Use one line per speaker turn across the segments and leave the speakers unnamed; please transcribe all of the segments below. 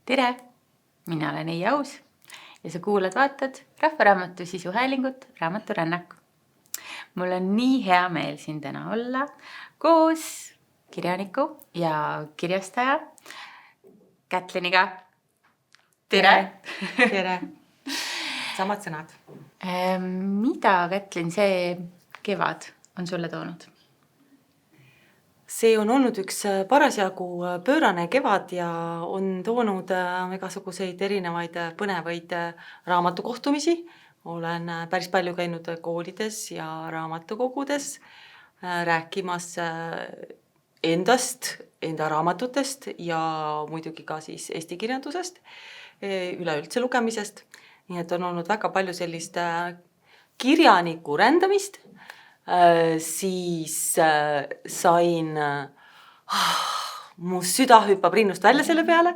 Tere! Mina olen Eija Aus ja sa kuulad-vaatad Rahvaraamatu sisuhäälingut Raamaturännak. Mul on nii hea meel siin täna olla koos kirjaniku ja kirjastaja Kätliniga. Tere!
Tere! Samad sõnad.
Mida, Kätlin, see kevad on sulle toonud?
See on olnud üks parasjagu pöörane kevad ja on toonud igasuguseid erinevaid põnevaid raamatukohtumisi. Olen päris palju käinud koolides ja raamatukogudes rääkimas endast, enda raamatutest ja muidugi ka siis eesti kirjandusest, üleüldse lugemisest. Nii et on olnud väga palju sellist kirjaniku rändamist. Siis sain, mu süda hüppab rinnust välja selle peale,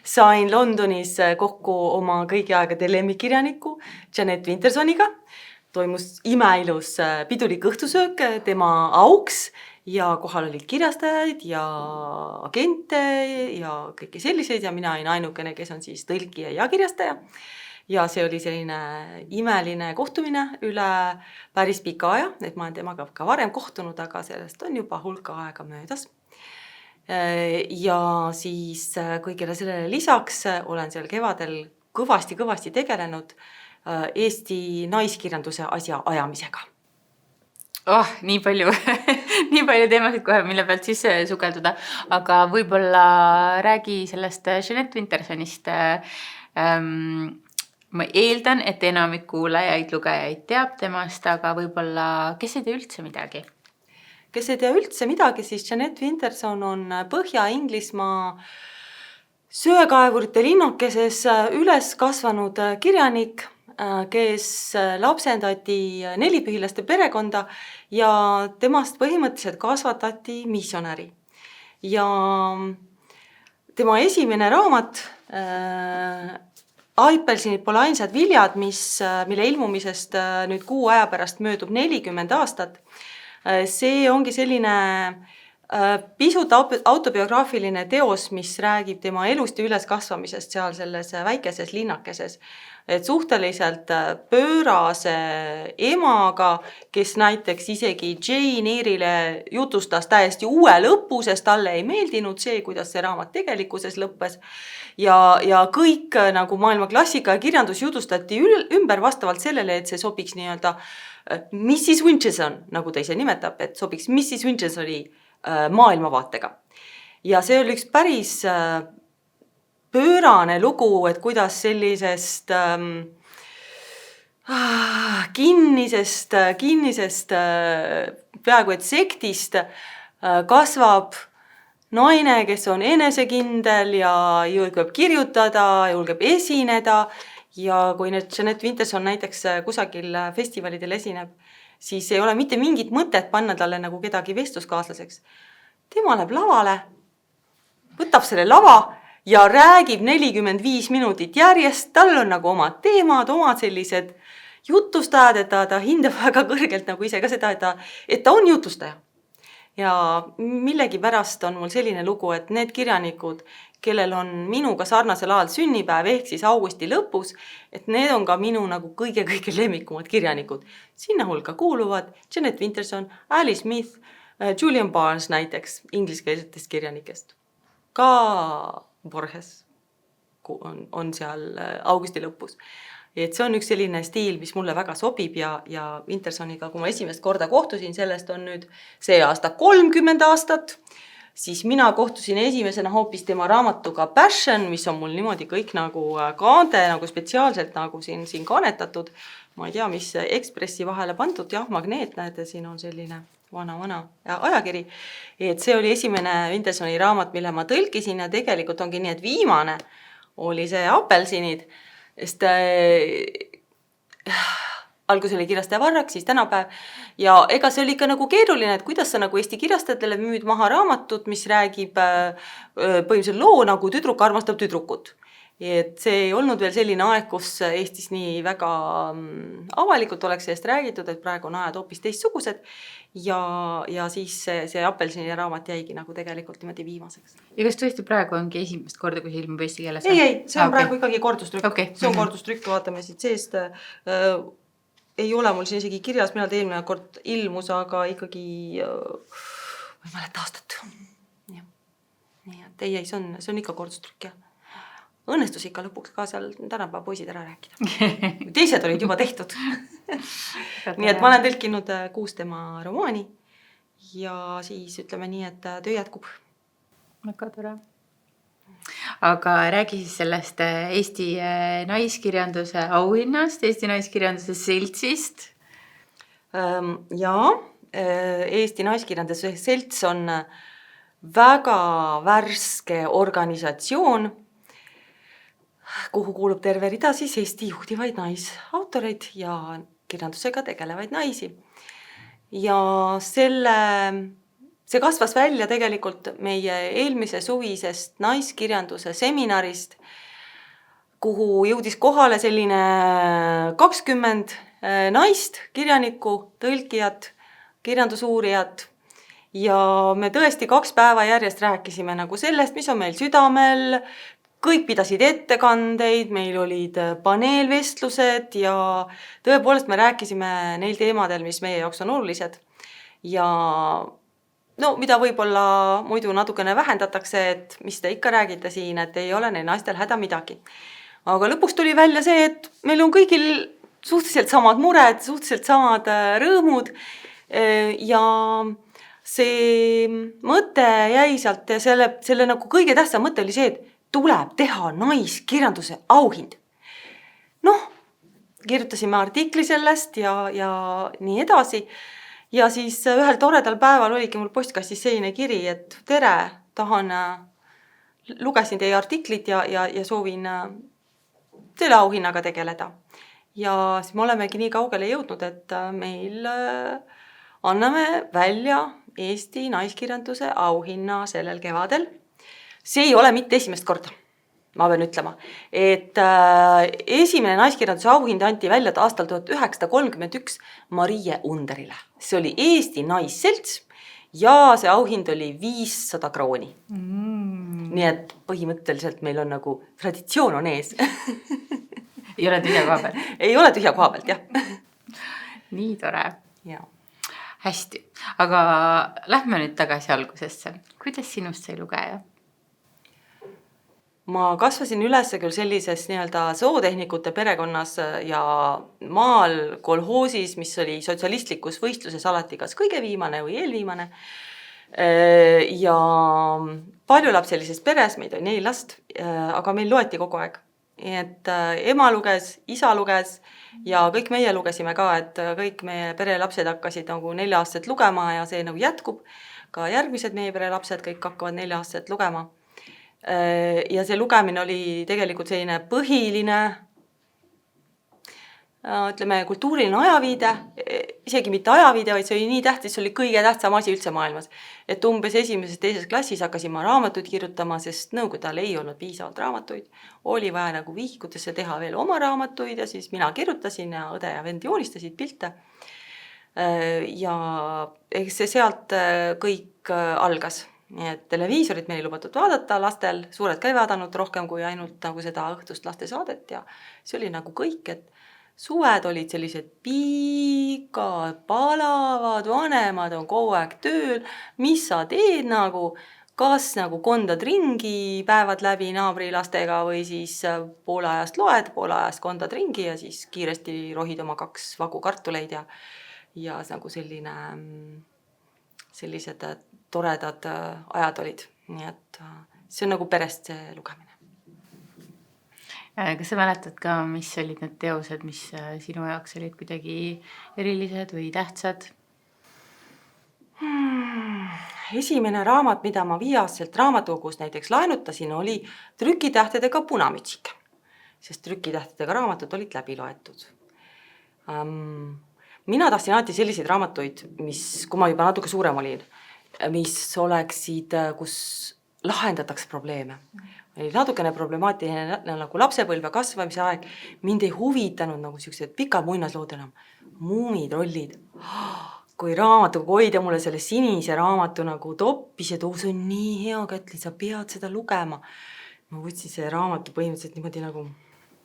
sain Londonis kokku oma kõigi aegade lemmikirjaniku Jeanette Wintersoniga. Toimus imeilus pidulik õhtusöök tema auks ja kohal olid kirjastajaid ja agente ja kõiki selliseid ja mina olin ainukene, kes on siis tõlkija ja kirjastaja. Ja see oli selline imeline kohtumine üle päris pika aja, et ma olen temaga ka varem kohtunud, aga sellest on juba hulka aega möödas. Ja siis kõigile sellele lisaks olen seal kevadel kõvasti tegelenud Eesti naiskirjanduse asja ajamisega.
Nii palju, nii palju teemasid kohe, mille pealt siis sukelduda, aga võib-olla räägi sellest Jeanette Wintersonist. Ma eeldan, et enamik kuulajaid, lugejaid teab temast, aga võib-olla kes ei tea üldse midagi?
Kes ei tea üldse midagi, siis Jeanette Winterson on Põhja-Inglismaa söekaevurite linnakeses üles kasvanud kirjanik, kes lapsendati nelipühilaste perekonda ja temast põhimõtteliselt kasvatati missionäri. Ja tema esimene raamat Aipelsinid pole ainsad viljad, mille ilmumisest nüüd kuu aja pärast möödub 40 aastat. See ongi selline pisut autobiograafiline teos, mis räägib tema elust ja üleskasvamisest seal selles väikeses linnakeses. Et suhteliselt pöörase emaga, kes näiteks isegi Jane Eyre'ile jutustas täiesti uue lõpu, sest talle ei meeldinud see, kuidas see raamat tegelikkuses lõppes. Ja kõik nagu maailma klassika ja kirjandus jutustati ümber vastavalt sellele, et see sobiks nii-öelda Mrs. Winterson, nagu ta ise nimetab, et sobiks Mrs. Wintersoni maailmavaatega. Ja see oli üks päris pöörane lugu, et kuidas sellisest kinnisest peaaegu et sektist kasvab naine, kes on enesekindel ja julgeb kirjutada, julgeb esineda ja kui nüüd Jeanette Winterson näiteks kusagil festivalidel esineb, siis ei ole mitte mingit mõtet panna talle nagu kedagi vestluskaaslaseks. Tema läheb lavale, võtab selle lava ja räägib 45 minutit järjest, tal on nagu omad teemad, omad sellised jutustajad, et ta hindab väga kõrgelt nagu ise ka seda, et ta on jutustaja. Ja millegi pärast on mul selline lugu, et need kirjanikud, kellel on minuga sarnasel ajal sünnipäev ehk siis augusti lõpus, et need on ka minu nagu kõige lemmikumad kirjanikud. Sinna hulka kuuluvad Jeanette Winterson, Alice Smith, Julian Barnes näiteks ingliskeelsetest kirjanikest. Ka Borges on seal augusti lõpus. Et see on üks selline stiil, mis mulle väga sobib ja Wintersoniga, kui ma esimest korda kohtusin, sellest on nüüd see aasta 30 aastat, siis mina kohtusin esimesena hoopis tema raamatuga Passion, mis on mul niimoodi kõik nagu kaante, nagu spetsiaalselt nagu siin kanetatud. Ma ei tea, mis Ekspressi vahele pandud, jah, magneet, näete, siin on selline vana ajakiri. Et see oli esimene Wintersoni raamat, mille ma tõlkisin ja tegelikult ongi nii, et viimane oli see Apelsinid, sest algus oli kirjastaja Varrak, siis tänapäev ja ega see oli ikka nagu keeruline, et kuidas sa nagu Eesti kirjastajatele müüd maha raamatut, mis räägib põhimõtteliselt loo nagu tüdruk armastab tüdrukut. et see ei olnud veel selline aeg, kus Eestis nii väga avalikult oleks sellest räägitud, et praegu on ajad hoopis teistsugused ja siis see Apelsini raamat jäigi nagu tegelikult niimoodi viimaseks.
Ja kas tõesti praegu ongi esimest korda, kui see ilmub eesti keeles?
Ei, see on praegu ikkagi kordustrükk.
Okay.
See on kordustrükk, vaatame siit seest. Ei ole mul siin isegi kirjas, millal eelmine kord ilmus, aga ikkagi ma ei mäleta aastat. Nii, et ei, see on ikka kordustrükk, jah. Õnnestus ikka lõpuks ka seal tänapäeva poisid ära rääkida. Teised olid juba tehtud. Nii et ma olen tõlkinud 6 tema romaani ja siis ütleme nii, et töö jätkub.
Väga tore. Aga räägi siis sellest Eesti naiskirjanduse auhinnast, Eesti naiskirjanduse seltsist.
Jaa, Eesti naiskirjanduse selts on väga värske organisatsioon, kuhu kuulub terve rida siis Eesti juhtivaid naisautoreid ja kirjandusega tegelevaid naisi. Ja see kasvas välja tegelikult meie eelmise suvisest naiskirjanduse seminarist, kuhu jõudis kohale selline 20 naist, kirjanikku, tõlkijat, kirjandusuurijat. Ja me tõesti 2 päeva järjest rääkisime nagu sellest, mis on meil südamel. Kõik pidasid ettekandeid, meil olid paneelvestlused ja tõepoolest me rääkisime neil teemadel, mis meie jaoks on olulised. Ja mida võib-olla muidu natukene vähendatakse, et mis te ikka räägite siin, et ei ole neil naistel häda midagi. Aga lõpuks tuli välja see, et meil on kõigil suhteliselt samad mured, suhteliselt samad rõõmud ja see mõte jäi sealt ja selle nagu kõige tähtsam mõte oli see, et tuleb teha naiskirjanduse auhind. Kirjutasime artikli sellest ja nii edasi. Ja siis ühel toredal päeval oligi mul postkastis selline kiri, et tere, lugesin teie artiklit ja soovin selle auhinnaga tegeleda. Ja siis me olemegi nii kaugele jõudnud, et meil anname välja Eesti naiskirjanduse auhinna sellel kevadel. See ei ole mitte esimest korda, ma pean ütlema, et esimene naiskirjanduse auhind anti välja aastal 1931 Marie Underile. See oli Eesti naisselts ja see auhind oli 500 krooni. Nii et põhimõtteliselt meil on nagu traditsioon on ees.
Ei ole tühja koha pealt?
Ei ole tühja koha pealt, jah.
Nii tore.
Ja.
Hästi, aga lähme nüüd tagasi algusesse. Kuidas sinust sai lugeja?
Ma kasvasin üles küll sellises zootehnikute perekonnas ja maal kolhoosis, mis oli sotsialistlikus võistluses alati kas kõige viimane või eelviimane. Ja paljulapselises peres, meid on 4 last, aga meil loeti kogu aeg. Et ema luges, isa luges ja kõik meie lugesime ka, et kõik meie pere lapsed hakkasid nagu 4 aastat lugema ja see nagu jätkub. Ka järgmised meie pere lapsed kõik hakkavad 4 aastat lugema. Ja see lugemine oli tegelikult selline põhiline, ütleme, kultuuriline ajaviide, isegi mitte ajaviide, vaid see oli nii tähtis, see oli kõige tähtsam asi üldse maailmas. Et umbes 1.-2. klassis hakkasin ma raamatuid kirjutama, sest nõukogudel ei olnud piisavalt raamatuid. Oli vaja nagu vihikutesse teha veel oma raamatuid ja siis mina kirjutasin ja õde ja vend joonistasid pilte. Ja see sealt kõik algas. Nii et televiisorit meil ei lubatud vaadata lastel, suured ka ei vaadanud rohkem kui ainult nagu seda õhtust lastesaadet ja see oli nagu kõik, et suved olid sellised pikad, palavad, vanemad on kogu aeg tööl, mis sa teed nagu, kas nagu kondad ringi päevad läbi naabri lastega või siis poole ajast loed, poole ajast kondad ringi ja siis kiiresti rohid oma 2 vagu kartuleid ja nagu sellised toredad ajad olid. Nii et see on nagu perest see lugemine.
Kas sa mäletad ka, mis olid need teosed, mis sinu jaoks olid kuidagi erilised või tähtsad?
Esimene raamat, mida ma 5-aastaselt raamatukogus näiteks laenutasin, oli Trükitähtedega punamütsik, sest trükitähtedega raamatud olid läbi loetud. Mina tahtsin alati selliseid raamatuid, kui ma juba natuke suurem olin, mis oleksid, kus lahendatakse probleeme. oli natukene problemaatiline nagu lapsepõlve kasvamise aeg, mind ei huvitanud nagu siuksed pikad muinaslood enam, Muumitrollid. Kui raamatuga hoida mulle selle sinise raamatu nagu toppis ja see on nii hea, Kätli, sa pead seda lugema. Ma võtsin see raamatu põhimõtteliselt niimoodi nagu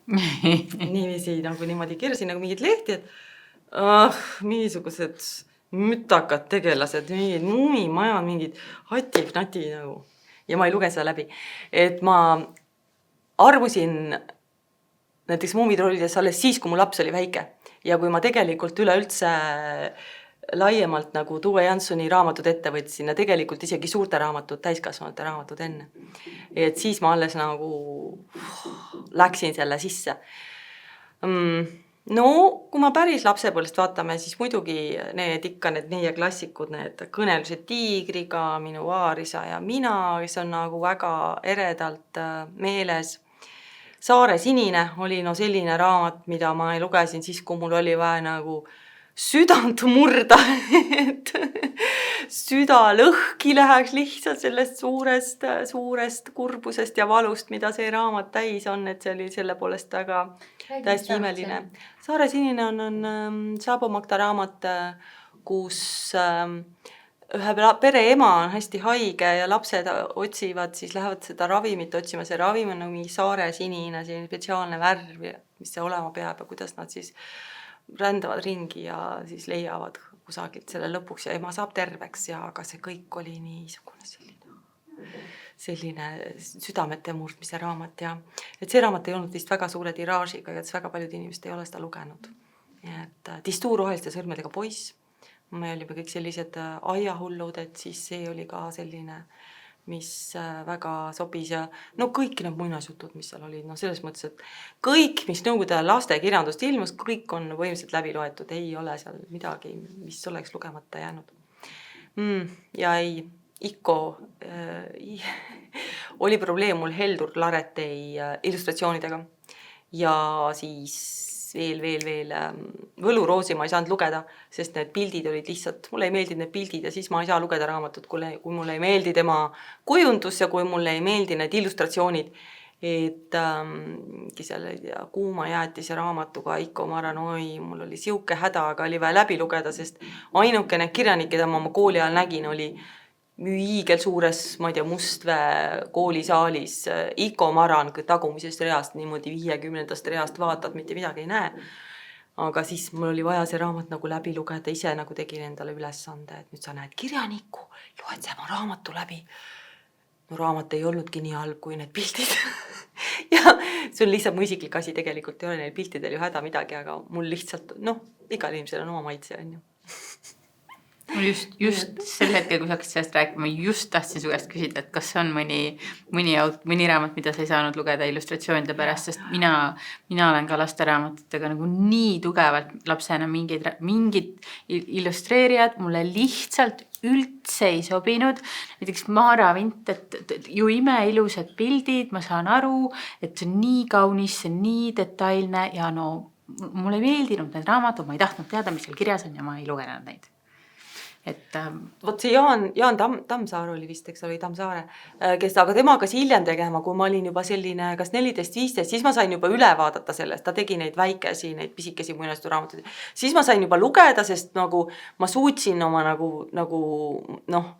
niiviisi nagu niimoodi kirjasin nagu mingid lehti, et mingisugused mütakad tegelased, mingid muumimajad, mingid hati-nati nagu. Ja ma ei luge seda läbi. Et ma armusin näiteks Muumitrollides alles siis, kui mu laps oli väike. Ja kui ma tegelikult üleüldse laiemalt nagu Tuve Janssoni raamatud ette võtsin ja tegelikult isegi suurte raamatud, täiskasvanute raamatud enne. Et siis ma alles nagu läksin selle sisse. No, kui ma päris lapsepõlvest vaatame, siis muidugi need ikka need meie klassikud, need Kõnelused tiigriga, Minu vaarisa ja mina, kes on nagu väga eredalt meeles. Saare sinine oli selline raamat, mida ma lugesin siis, kui mul oli vaja nagu südant murda, et süda lõhki läheks lihtsalt sellest suurest kurbusest ja valust, mida see raamat täis on, et see oli selle poolest väga täiesti imeline. Saare sinine on Saabo Magda raamat, kus ühe pere ema on hästi haige ja lapsed otsivad, siis lähevad seda ravimit otsima. See ravim on nagu mingi saare sinine, selline spetsiaalne värv, mis see olema peab ja kuidas nad siis rändavad ringi ja siis leiavad kusagilt selle lõpuks ja ema saab terveks ja aga see kõik oli niisugune selline südamete murdmise raamat ja et see raamat ei olnud vist väga suure tiraažiga ja väga paljud inimesed ei ole seda lugenud. Et Tistuu roheliste sõrmedega poiss, me olime kõik sellised aiahullud, et siis see oli ka selline, mis väga sobis ja kõik need muinasjutud, mis seal olid, selles mõttes, et kõik, mis nõukogude laste kirjandust ilmus, kõik on võimiliselt läbi loetud, ei ole seal midagi, mis oleks lugemata jäänud. Ja Ikko oli probleem mul Heldur Laretei illustratsioonidega ja siis veel Võluroosi ma ei saanud lugeda, sest need pildid olid lihtsalt, mulle ei meeldinud need pildid ja siis ma ei saa lugeda raamatut, kui mulle ei meeldi tema kujundus ja kui mulle ei meeldi need illustratsioonid. Et selle Kuuma jäätise raamatuga Ikko Maranoi, mul oli siuke häda, aga oli vaja läbi lugeda, sest ainukene kirjanik, keda ma oma kooli ajal nägin, oli hiigel suures, ma ei tea, Mustvee koolisaalis Iko Maran tagumisest reast, niimoodi 50. reast vaatad, mitte midagi ei näe. Aga siis mul oli vaja see raamat nagu läbi lugeda, ise nagu tegin endale ülesande, et nüüd sa näed kirjanikku, loed sama raamatu läbi. No raamat ei olnudki nii halb kui need pildid. Ja see on lihtsalt mu isiklik asi, tegelikult ei ole neil piltidel ju häda midagi, aga mul lihtsalt, igal inimesel on oma maitse, on ju.
Just sel hetkel, kui sa hakkasid sellest rääkima, just tahtsin su käest küsida, et kas on mõni raamat, mida sa ei saanud lugeda illustratsioonide pärast, sest mina olen ka lasteraamatutega nagu nii tugevalt lapsena mingid illustreerijad mulle lihtsalt üldse ei sobinud. Näiteks Maara Vint, et ju imeilusad pildid, ma saan aru, et see on nii kaunis, see on nii detailne ja mulle ei meeldinud need raamatud, ma ei tahtnud teada, mis seal kirjas on ja ma ei lugenud neid.
Vot see Jaan Tammsaar oli vist, eks oli Tammsaare, aga tema hakkas hiljem tegema, kui ma olin juba selline kas 14-15, siis ma sain juba üle vaadata sellest, ta tegi neid väikesi, neid pisikesi muinastusraamatuid. Siis ma sain juba lugeda, sest nagu ma suutsin oma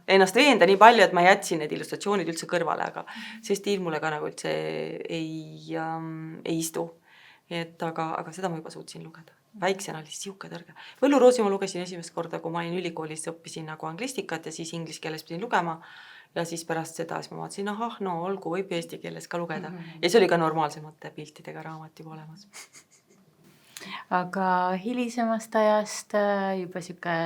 ennast veenda nii palju, et ma jätsin need illustratsioonid üldse kõrvale, aga see stiil mulle ka nagu üldse ei istu. Aga seda ma juba suutsin lugeda. Väiksena oli siuke tõrge. Võluroosi ma lugesin esimest korda, kui ma olin ülikoolis, õppisin nagu anglistikat ja siis inglise keeles pidin lugema. Ja siis pärast seda siis ma vaatasin, olgu, võib eesti keeles ka lugeda. Ja see oli ka normaalsemate piltidega raamat juba olemas.
Aga hilisemast ajast, juba siuke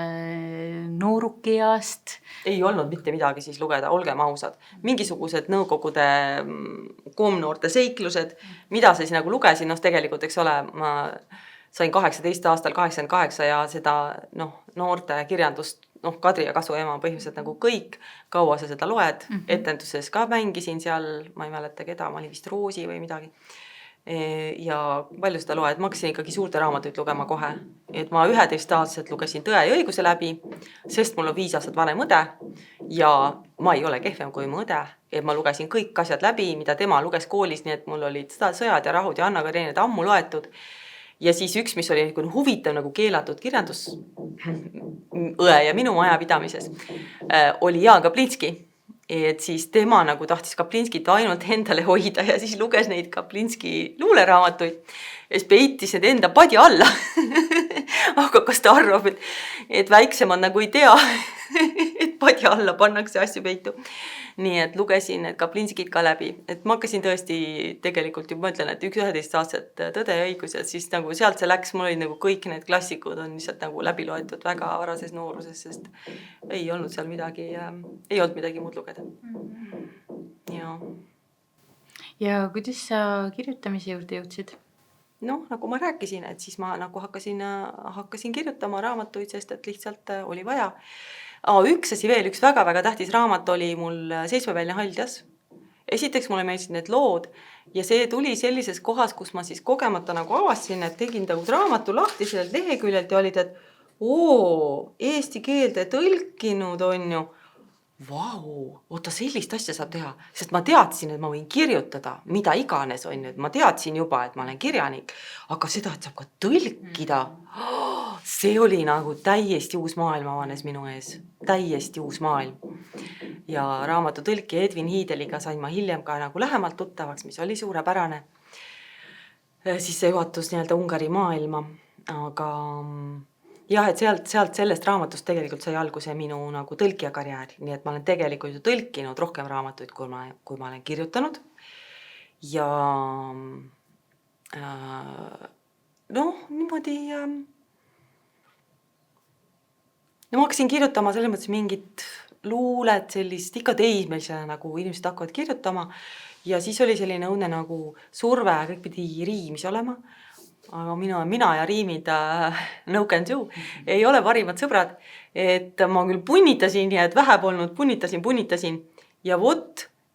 nooruki ajast?
Ei olnud mitte midagi siis lugeda, olgem ausad. Mingisugused nõukogude koomnoorte seiklused, mida siis nagu lugesin, tegelikult, eks ole, ma sain 18 aastal 88 ja seda noorte kirjandust, Kadri ja Kasu ema põhimõtteliselt nagu kõik, kaua sa seda loed, etenduses ka mängisin seal, ma ei mäleta keda, ma olin vist Roosi või midagi. Ja palju seda loed, ma hakkasin ikkagi suurte raamatuid lugema kohe. Et ma 11-aastaselt lugesin Tõe ja õiguse läbi, sest mul on 5 aastat vanem õde ja ma ei ole kehvem kui mu õde et ma lugesin kõik asjad läbi, mida tema luges koolis, nii et mul olid Sõjad ja rahud ja Anna Karenina ammu loetud. Ja siis üks, mis oli huvitav nagu keelatud kirjandus õe ja minu majapidamises, oli Jaan Kaplinski. Et siis tema nagu tahtis Kaplinskit ainult endale hoida ja siis luges neid Kaplinski luuleraamatuid ja siis peitis need enda padja alla. Aga kas ta arvab, et väiksemad nagu ei tea, et padja alla pannakse asju peitu. Nii et lugesin need Kaplinskid ka läbi. Et ma hakkasin tõesti tegelikult juba mõtlen, et 11 aastat Tõde ja õigus ja siis nagu sealt see läks, mul oli nagu kõik need klassikud on lihtsalt nagu läbi loetud väga varases nooruses, sest ei olnud seal midagi, ei olnud midagi muud lugeda.
Ja kuidas sa kirjutamise juurde jõudsid?
Noh, nagu ma rääkisin, et siis ma nagu hakkasin kirjutama raamatuid, sest et lihtsalt oli vaja. Üks asi veel, üks väga-väga tähtis raamat oli mul Seitsmepäeline haldjas. Esiteks mulle meeldisid need lood ja see tuli sellises kohas, kus ma siis kogemata nagu avasin, et tegin nagu raamatu lahti sellelt leheküljelt ja olid, et eesti keelde tõlkinud on ju. Vau, oota sellist asja saab teha, sest ma teadsin, et ma võin kirjutada, mida iganes on nüüd. Ma teadsin juba, et ma olen kirjanik, aga seda, et saab ka tõlkida. See oli nagu täiesti uus maailm avanes minu ees. Täiesti uus maailm. Ja raamatu tõlki Edwin Hiideliga sain ma hiljem ka nagu lähemalt tuttavaks, mis oli suurepärane. Siis see juhatus nii-öelda Ungari maailma. Aga jah, et sealt sellest raamatust tegelikult sai alguse minu nagu tõlkija karjäär. Nii et ma olen tegelikult ju tõlkinud rohkem raamatuid, kui ma olen kirjutanud. Ja niimoodi ma hakkasin kirjutama selles mõttes mingit luulet, sellist ikka teismelisena nagu inimesed hakkavad kirjutama. Ja siis oli selline õnne nagu surve, kõik pidi riimis olema. Aga mina ja riimid no can do ei ole parimad sõbrad. Et ma küll punnitasin ja et vähe polnud, punnitasin. Ja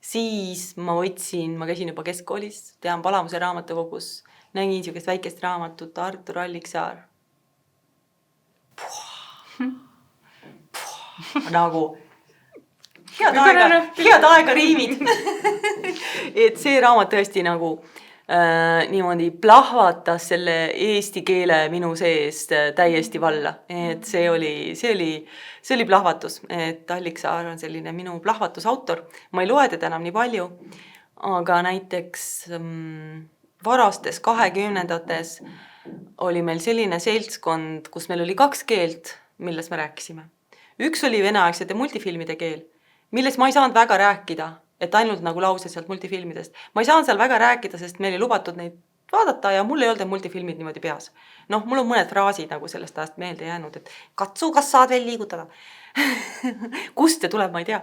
siis ma käisin juba keskkoolis, tean Palamuse raamatukogus, nägin niisugust väikest raamatut Artur Alliksaar. Nagu head aega riimid. Et see raamat tõesti nagu niimoodi plahvatas selle eesti keele minu seest täiesti valla. Et see oli plahvatus, et Alliksaar on selline minu plahvatusautor. Ma ei loe teda enam nii palju, aga näiteks varastes 20-ndates oli meil selline seltskond, kus meil oli 2 keelt, milles me rääkisime. Üks oli veneaegsete multifilmide keel, milles ma ei saanud väga rääkida, et ainult nagu lause sealt multifilmidest. Ma ei saanud seal väga rääkida, sest meil ei lubatud neid vaadata ja mul ei olnud multifilmid niimoodi peas. Mul on mõned fraasid nagu sellest ajast meelde jäänud, et katsu, kas saad veel liigutada. Kust see tuleb, ma ei tea.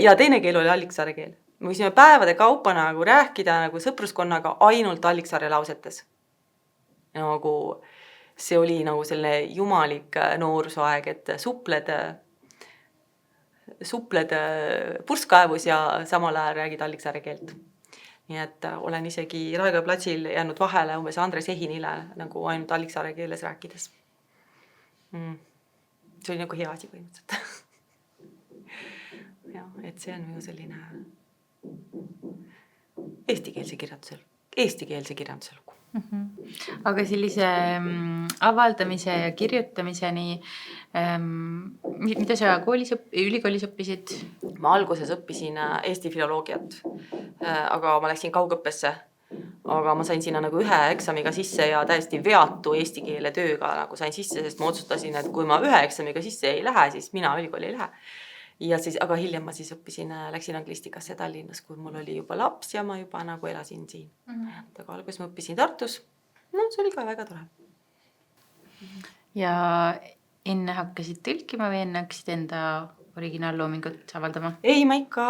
Ja teine keel oli Alliksaare keel. Me võisime päevade kaupa nagu rääkida nagu sõpruskonnaga ainult Alliksaare lausetes. Nagu see oli nagu selle jumalik noorusaeg, et supled purskkaevus ja samal ajal räägid Alliksaare keelt. Nii et olen isegi Raekoja platsil jäänud vahele umbes Andres Ehinile nagu ainult Alliksaare keeles rääkides. See oli nagu hea asi põhimõtteliselt. Ja, et see on minu selline eestikeelse kirjanduse lugu.
Aga sellise avaldamise ja kirjutamiseni, mida sa ülikoolis õppisid?
Ma alguses õppisin eesti filoloogiat, aga ma läksin kaugõppesse. Aga ma sain sinna nagu 1 eksamiga sisse ja täiesti veatu eesti keele tööga nagu sain sisse, sest ma otsustasin, et kui ma 1 eksamiga sisse ei lähe, siis mina ülikooli ei lähe. Ja siis, aga hiljem ma siis läksin anglistikasse Tallinnas, kui mul oli juba laps ja ma juba nagu elasin siin. Aga alguses ma õppisin Tartus. See oli ka väga tore.
Ja enne hakkasid tõlkima või enne hakkasid enda originaalloomingut avaldama?
Ei, ma ikka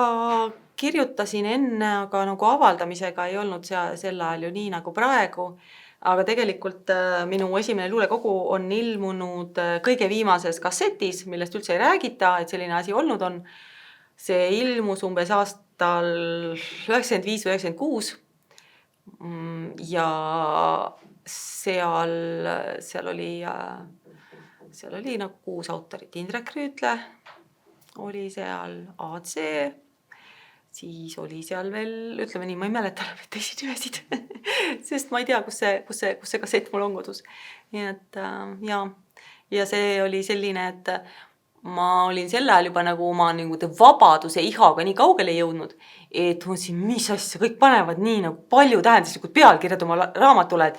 kirjutasin enne, aga nagu avaldamisega ei olnud sel ajal ju nii nagu praegu. Aga tegelikult minu esimene luulekogu on ilmunud kõige viimases kassetis, millest üldse ei räägita, et selline asi olnud on. See ilmus umbes aastal 95 või 96 ja seal oli nagu 6 autorit. Indrek Rüütle oli seal, AC, siis oli seal veel, ütleme nii, ma ei mäleta teisi nimesid, sest ma ei tea, kus see kassett mul on kodus. Nii et ja see oli selline, et ma olin sel ajal juba nagu oma vabaduse ihaga nii kaugele jõudnud, et mõtlesin, mis asja, kõik panevad nii nagu palju tähenduslikud pealkirjad oma raamatule, et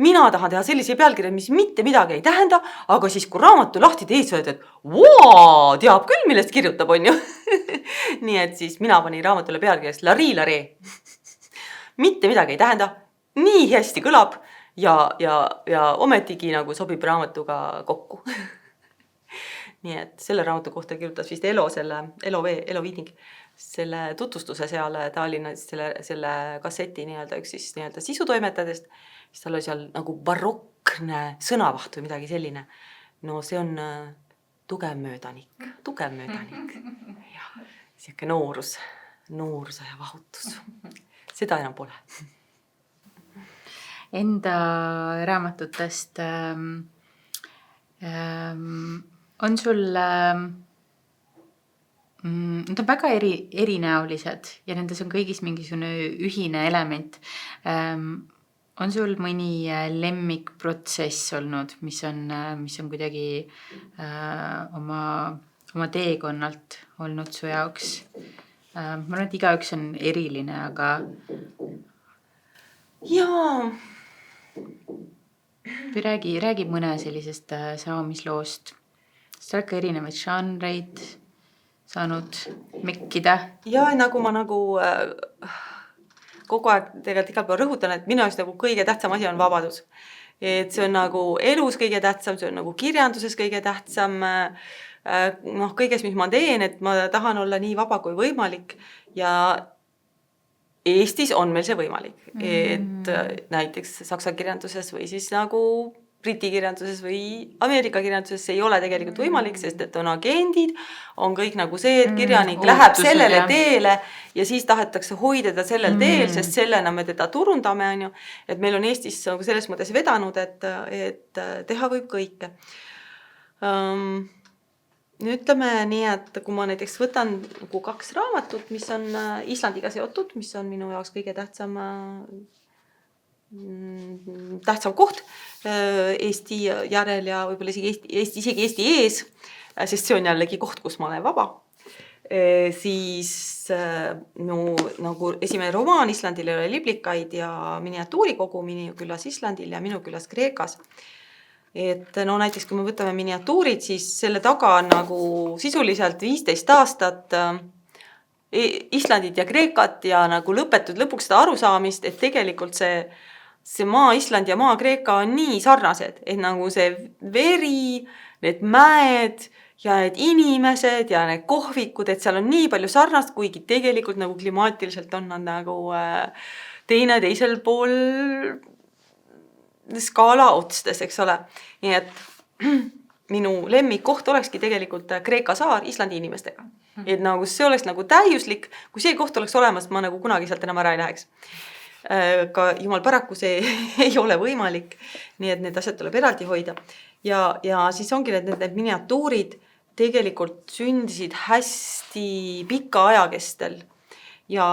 mina tahan teha sellise pealkirja, mis mitte midagi ei tähenda, aga siis kui raamatu lahti teed, sa oled, et vau, teab küll, millest kirjutab, on ju. Nii et siis mina panin raamatule pealkirjast Lari Lare. Mitte midagi ei tähenda, nii hästi kõlab ja ometigi nagu sobib raamatuga kokku. Nii et selle raamatu kohta kirjutas vist Elo Viiding selle tutvustuse seal Tallinnas selle kasseti üks siis sisutoimetajatest, siis tal oli seal nagu barokkne sõnavaht või midagi selline. No see on tugev möödanik. Ja siuke nooruse ja vahutus. Seda enam pole.
Enda raamatutest on sul, nad on väga erinäolised ja nendes on kõigis mingisugune ühine element. On sul mõni lemmikprotsess olnud, mis on kuidagi oma teekonnalt olnud su jaoks? Ma arvan, et igaüks on eriline, aga
jaa.
Räägi mõne sellisest saamisloost. Sa oled ka erinevaid žanreid saanud mekkida.
Ja nagu ma kogu aeg tegelikult igal pool rõhutan, et minu jaoks kõige tähtsam asi on vabadus. Et see on nagu elus kõige tähtsam, see on nagu kirjanduses kõige tähtsam, kõiges, mis ma teen, et ma tahan olla nii vaba kui võimalik ja Eestis on meil see võimalik, et näiteks saksa kirjanduses või siis nagu briti kirjanduses või Ameerika kirjanduses see ei ole tegelikult võimalik, sest et on agendid, on kõik nagu see, et kirjanik läheb sellele teele ja siis tahetakse hoida ta sellel teel, sest sellena me teda turundame, on ju. Et meil on Eestis selles mõttes vedanud, et teha võib kõike. Ütleme nii, et kui ma näiteks võtan 2 raamatut, mis on Islandiga seotud, mis on minu jaoks kõige tähtsam koht Eesti järel ja võib-olla isegi Eesti ees, sest see on jällegi koht, kus ma olen vaba. Siis nagu esimene romaan Islandil ei ole liblikaid ja miniatuurikogu Minu külas Islandil ja Minu külas Kreekas. Et näiteks kui me võtame miniatuurid, siis selle taga on nagu sisuliselt 15 aastat Islandit ja Kreekat ja nagu lõpuks seda arusaamist, et tegelikult see maa Island ja maa Kreeka on nii sarnased, et nagu see veri, need mäed ja need inimesed ja need kohvikud, et seal on nii palju sarnast, kuigi tegelikult nagu klimaatiliselt on nad nagu teisel pool skaala otstes, eks ole. Nii et minu lemmikkoht olekski tegelikult Kreeka saar Islandi inimestega. Et nagu see oleks nagu täiuslik, kui see koht oleks olemas, ma nagu kunagi sealt enam ära ei läheks. Ka jumal paraku see ei ole võimalik, nii et need asjad tuleb eraldi hoida. Ja siis ongi need miniatuurid tegelikult sündisid hästi pika ajakestel. Ja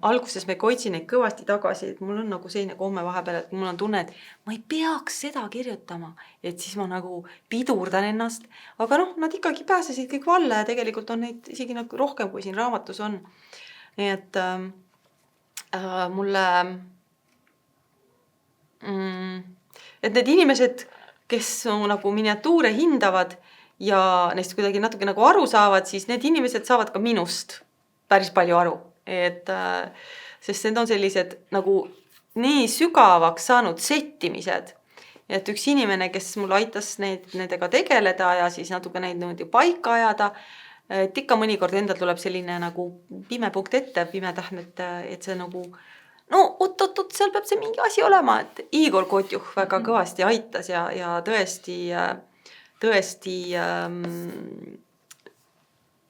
alguses me hoidsin neid kõvasti tagasi, et mul on nagu selline komme vahepeal, et mul on tunne, et ma ei peaks seda kirjutama, et siis ma nagu pidurdan ennast, aga nad ikkagi pääsesid kõik valla ja tegelikult on neid isegi nagu rohkem, kui siin raamatus on. Nii et mulle et need inimesed, kes nagu miniatuure hindavad ja neist kuidagi natuke nagu aru saavad, siis need inimesed saavad ka minust päris palju aru. Sest need on sellised nagu nii sügavaks saanud settimised, et üks inimene, kes mul aitas nendega tegeleda ja siis natuke neid paika ajada, et ikka mõnikord endal tuleb selline nagu pime punkt ette, pime tähm, et see nagu oot, seal peab see mingi asi olema, et Igor Kotjuh väga kõvasti aitas ja tõesti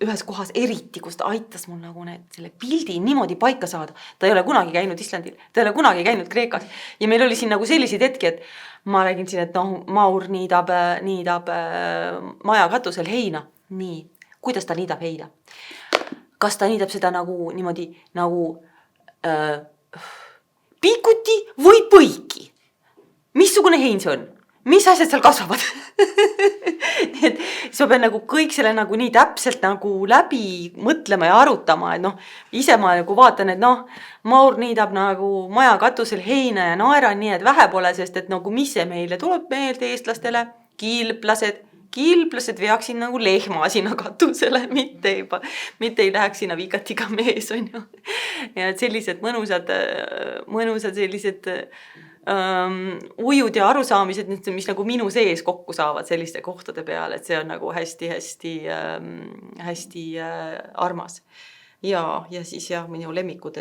ühes kohas eriti, kus ta aitas mul nagu selle pildi niimoodi paika saada. Ta ei ole kunagi käinud Islandil, ta ei ole kunagi käinud Kreekas. Ja meil oli siin nagu selliseid hetki, et ma räägin siin, et Maur niidab maja katusel heina. Nii, kuidas ta niidab heina? kas ta niidab seda nagu niimoodi nagu pikuti või põiki. Missugune hein see on? Mis asjad seal kasvavad? Et sa pead nagu kõik selle nagu nii täpselt nagu läbi mõtlema ja arutama, et noh, ise ma nagu vaatan, et noh, Maur niidab nagu maja katusel heina ja naeran nii, et vähe pole, sest et nagu mis see meile tuleb meelde eestlastele? Kilplased veaksin nagu lehma sinna katusele, mitte ei läheks sinna vikatiga mees, on ju. Ja et sellised mõnusad sellised ujud ja arusaamised, mis nagu minu sees kokku saavad selliste kohtade peale, et see on nagu hästi armas. Ja siis minu lemmikud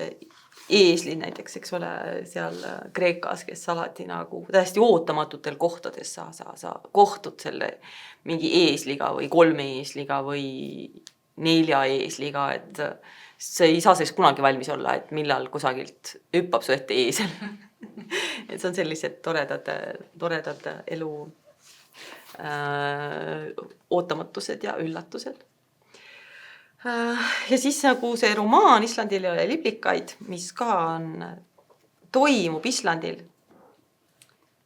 eeslid näiteks, eks ole, seal Kreekas, kes alati nagu täiesti ootamatutel kohtades sa kohtud selle mingi eesliga või 3 eesliga või 4 eesliga, et see ei saa selleks kunagi valmis olla, et millal kusagilt hüppab su ette eesel. Et see on sellised toredad elu ootamatused ja üllatused. Ja siis nagu see romaan Islandil ei ole liblikaid, mis ka toimub Islandil,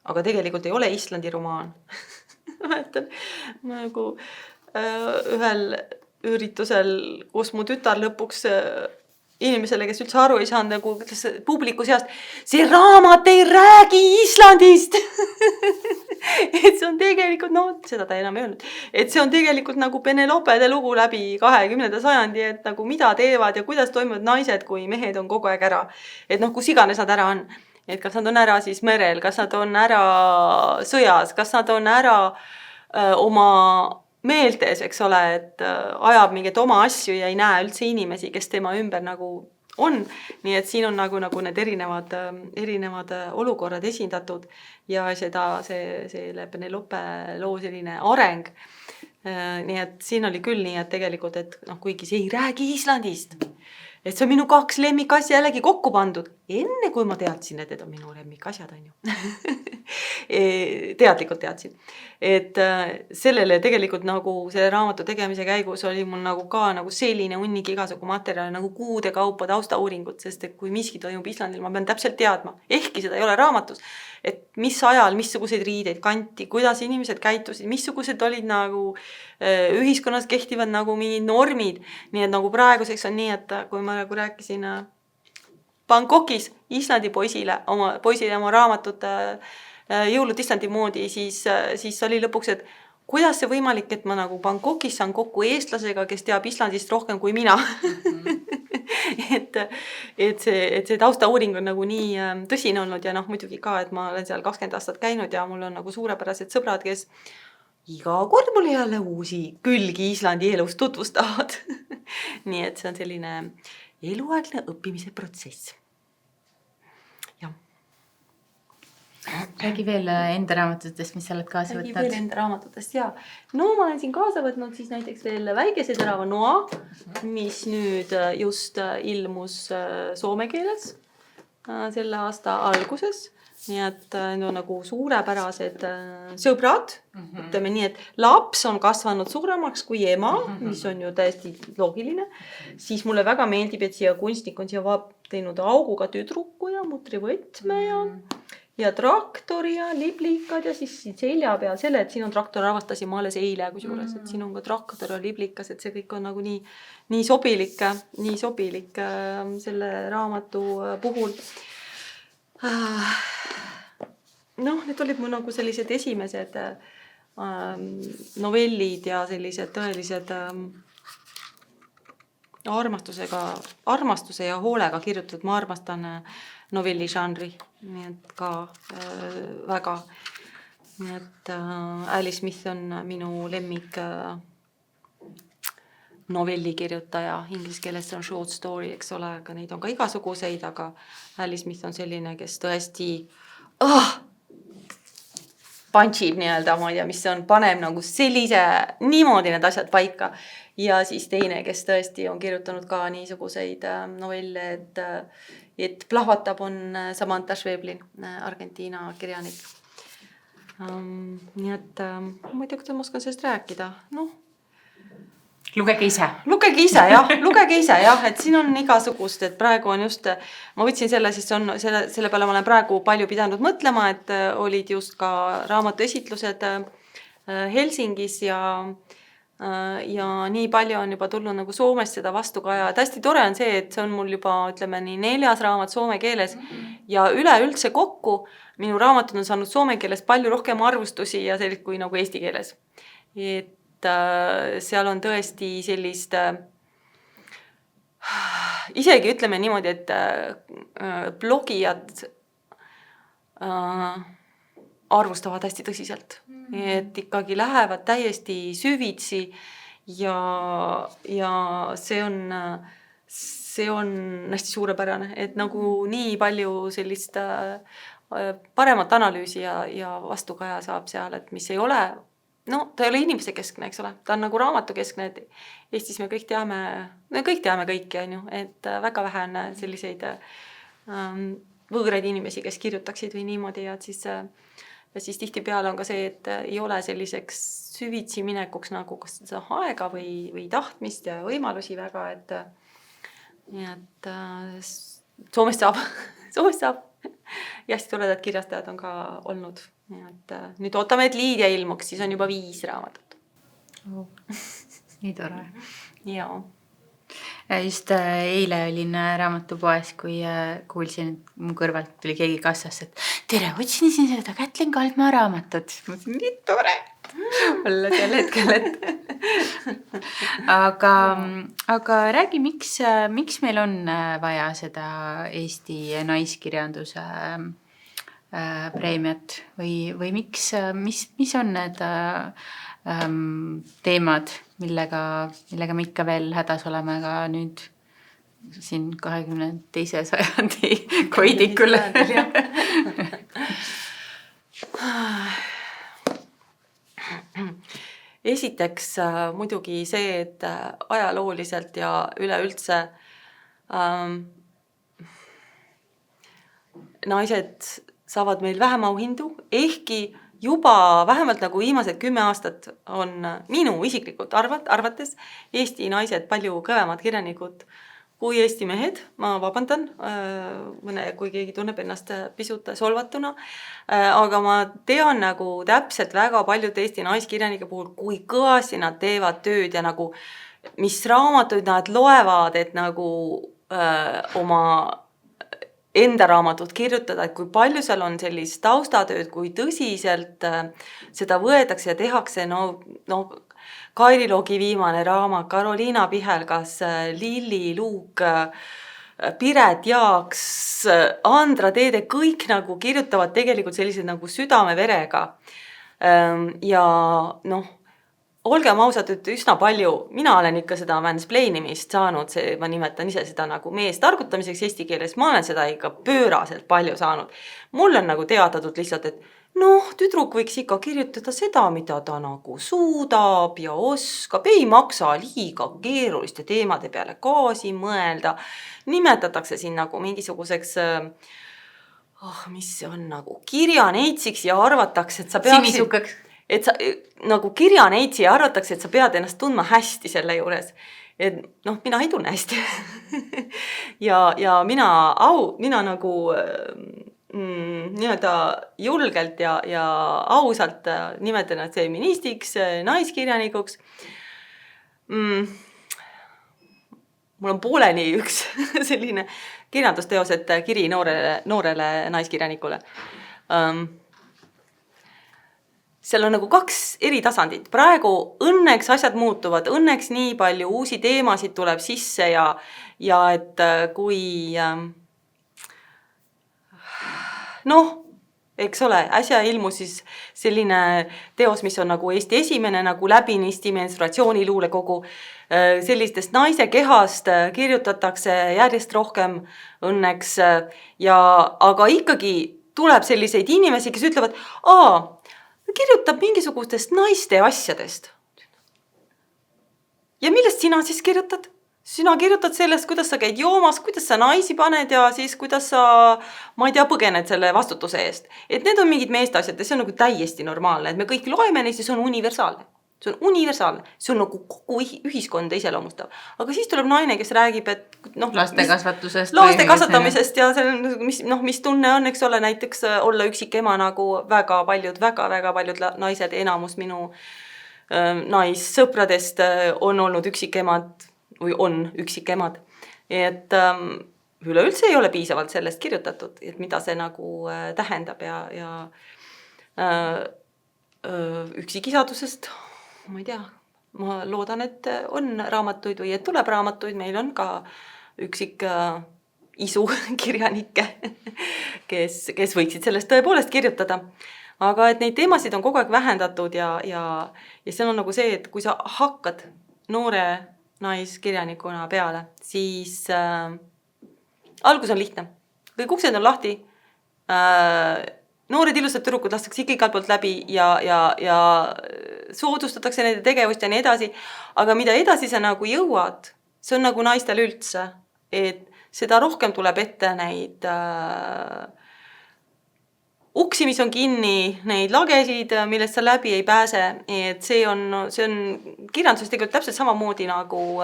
aga tegelikult ei ole Islandi romaan. Mäletan, nagu ühel üritusel, kus mu tütar lõpuks inimesele, kes üldse aru ei saanud, nagu publiku seast, see raamat ei räägi Islandist. Et see on tegelikult, seda ta enam ei öelnud, et see on tegelikult nagu Penelopede lugu läbi 20. sajandi, et nagu mida teevad ja kuidas toimuvad naised, kui mehed on kogu aeg ära. Et noh, kus iganes nad ära on. Et kas nad on ära siis merel, kas nad on ära sõjas, kas nad on ära oma meeltes, eks ole, et ajab mingit oma asju ja ei näe üldse inimesi, kes tema ümber nagu on. Nii et siin on nagu need erinevad olukorrad esindatud ja selle Penelope loo selline areng. Nii et siin oli küll nii, et tegelikult, et kuigi see ei räägi Islandist, et see on minu 2 lemmikasja jällegi kokku pandud. Enne kui ma teadsin, et need on minu lemmikasjad, on ju. Teadlikult teadsin. Et sellele tegelikult nagu selle raamatu tegemise käigus oli mul nagu ka nagu selline hunnik igasugu materjali nagu kuude kaupa taustauuringut, sest et kui miski toimub Islandil, ma pean täpselt teadma, ehkki seda ei ole raamatus, et mis ajal, missuguseid riideid kanti, kuidas inimesed käitusid, missugused olid nagu ühiskonnas kehtivad nagu mingid normid. Nii et nagu praeguseks on nii, et kui ma nagu rääkisin Bangkokis Islandi poisile oma raamatut Jõulud Islandi moodi, siis oli lõpuks, et kuidas see võimalik, et ma nagu Bangkokis saan kokku eestlasega, kes teab Islandist rohkem kui mina. et see taustauuring on nagu nii tõsine olnud ja muidugi ka, et ma olen seal 20 aastat käinud ja mul on nagu suurepärased sõbrad, kes iga kord mulle jälle uusi külgi Islandi elust tutvustavad. Nii et see on selline eluaegne õppimise protsess.
Räägi veel enda raamatutest, mis sa oled kaasa võtnud.
Räägi veel enda raamatutest, jaa. No ma olen siin kaasa võtnud siis näiteks veel Väikese terava noa, mis nüüd just ilmus soome keeles selle aasta alguses. Nii et need on nagu suurepärased sõbrad. Ütleme nii, et laps on kasvanud suuremaks kui ema, mis on ju täiesti loogiline. Siis mulle väga meeldib, et siia kunstnik on siia teinud auguga tüdruku ja mutrivõtme ja traktori ja liblikad ja siis selja peal selle, et siin on traktor, avastasin ma alles eile kusjuures, et siin on ka traktor ja liblikas, et see kõik on nagu nii sobilik selle raamatu puhul. Need olid mu nagu sellised esimesed novellid ja sellised tõelised armastuse ja hoolega kirjutatud. Ma armastan novelli žanri, nii et ka väga. Nii et Alice Smith on minu lemmik novellikirjutaja. Inglise keeles on short story, eks ole, aga neid on ka igasuguseid, aga Alice Smith on selline, kes tõesti punchib nii-öelda, ma ei tea, mis on, paneb nagu niimoodi need asjad paika. Ja siis teine, kes tõesti on kirjutanud ka niisuguseid novelle, et plahvatab, on Samantha Schweblin, Argentiina kirjanik. Nii et ma ei tea, kuidas ma oskan sellest rääkida.
Lugege ise.
Lugege ise jah, et siin on igasugust, et praegu on just, ma võtsin selle, siis selle peale ma olen praegu palju pidanud mõtlema, et olid just ka raamatuesitlused Helsingis ja nii palju on juba tulnud nagu Soomest seda vastukaja, et hästi tore on see, et see on mul juba, ütleme nii 4. raamat soome keeles ja üleüldse kokku minu raamatud on saanud soome keeles palju rohkem arvustusi ja sellist kui nagu eesti keeles. Et seal on tõesti sellist, isegi ütleme niimoodi, et blogijad arvustavad hästi tõsiselt, et ikkagi lähevad täiesti süvitsi ja see on hästi suurepärane, et nagu nii palju sellist paremat analüüsi ja vastukaja saab seal, et mis ei ole, no ta ei ole inimese keskne, eks ole, ta on nagu raamatu keskne, et Eestis me kõik teame kõiki, on ju, et väga vähe on selliseid võõraid inimesi, kes kirjutaksid või niimoodi ja siis tihtipeale on ka see, et ei ole selliseks süvitsi minekuks nagu kas seda aega või tahtmist ja võimalusi väga, et Soomest saab ja hästi toredad kirjastajad on ka olnud. Et nüüd ootame, et Liidia ilmuks, siis on juba 5 raamatut.
Nii tore.
Jaa.
Just eile olin raamatupoes, kui kuulsin, et mu kõrvalt tuli keegi kassasse, et tere, otsisin seda Kätlin Kaldmaa raamatut. Mõtlesin, nii tore olla seal hetkel, aga räägi, miks meil on vaja seda Eesti naiskirjanduse preemiat või mis on need teemad, millega me ikka veel hädas oleme ka nüüd siin 22. sajandi koidikul.
Esiteks muidugi see, et ajalooliselt ja üleüldse naised saavad meil vähem auhindu, ehkki juba vähemalt nagu viimased 10 aastat on minu isiklikult arvates Eesti naised palju kõvemad kirjanikud kui Eesti mehed, ma vabandan, kui keegi tunneb ennast pisut solvatuna, aga ma tean nagu täpselt väga paljud Eesti naiskirjanike puhul, kui kõvasti nad teevad tööd ja nagu mis raamatuid nad loevad, et nagu oma enda raamatut kirjutada, et kui palju seal on sellist taustatööd, kui tõsiselt seda võetakse ja tehakse, no Kairi Loogi viimane raamat, Karoliina Pihelgas, Lilli Luuk, Piret Jaaks, Andra Teede, kõik nagu kirjutavad tegelikult sellised nagu südameverega. Ja olgem ausad, et üsna palju, mina olen ikka seda mansplainimist saanud, ma nimetan ise seda nagu mees targutamiseks eesti keeles, ma olen seda ikka pööraselt palju saanud. Mul on nagu teatatud lihtsalt, et tüdruk võiks ikka kirjutada seda, mida ta nagu suudab ja oskab, ei maksa liiga keeruliste teemade peale kaasi mõelda, nimetatakse siin nagu mingisuguseks mis see on nagu kirjaneitsiks ja arvatakse, et sa peaksid...
Sinisukaks.
Et sa nagu kirjaneitsi ja arvatakse, et sa pead ennast tundma hästi selle juures. Et mina ei tunne hästi. ja mina nagu nii-öelda julgelt ja ausalt nimetan nad feministiks, naiskirjanikuks. Mul on pooleni üks selline kirjandusteos, et kiri noorele naiskirjanikule. Seal on nagu 2 eri tasandit. Praegu õnneks asjad muutuvad, õnneks nii palju uusi teemasid tuleb sisse ja et kui eks ole, äsja ilmus siis selline teos, mis on nagu Eesti esimene nagu läbinisti menstruatsiooniluulekogu. Sellistest naise kehast kirjutatakse järjest rohkem õnneks aga ikkagi tuleb selliseid inimesi, kes ütlevad, kirjutab mingisugustest naiste asjadest. Ja millest sina siis kirjutad? Sina kirjutad sellest, kuidas sa käid joomas, kuidas sa naisi paned ja siis kuidas sa, ma ei tea, põgened selle vastutuse eest. Et need on mingid meeste asjad ja see on nagu täiesti normaalne, et me kõik loeme neist ja see on universaalne. see on universaalne, see on nagu kogu ühiskonda iseloomustav. Aga siis tuleb naine, kes räägib, et
laste kasvatusest.
Laste kasvatamisest ja see on, mis tunne on, eks ole, näiteks olla üksikema nagu väga paljud naised, enamus minu naissõpradest on olnud üksikemad või on üksikemad. Et üleüldse ei ole piisavalt sellest kirjutatud, et mida see nagu tähendab ja üksikisadusest, ma ei tea, ma loodan, et on raamatuid või et tuleb raamatuid, meil on ka üksik isu kirjanikke, kes võiksid sellest tõepoolest kirjutada. Aga et neid teemasid on kogu aeg vähendatud ja see on nagu see, et kui sa hakkad noore naiskirjanikuna peale, siis algus on lihtne. Kõik uksed on lahti, noored ilusad tüdrukud lastakse ikka igalt poolt läbi ja soodustatakse nende tegevust ja nii edasi. Aga mida edasi sa nagu jõuad, see on nagu naistel üldse, et seda rohkem tuleb ette neid uksi, mis on kinni, neid lagesid, millest sa läbi ei pääse. Et see on kirjanduses tegelikult täpselt samamoodi nagu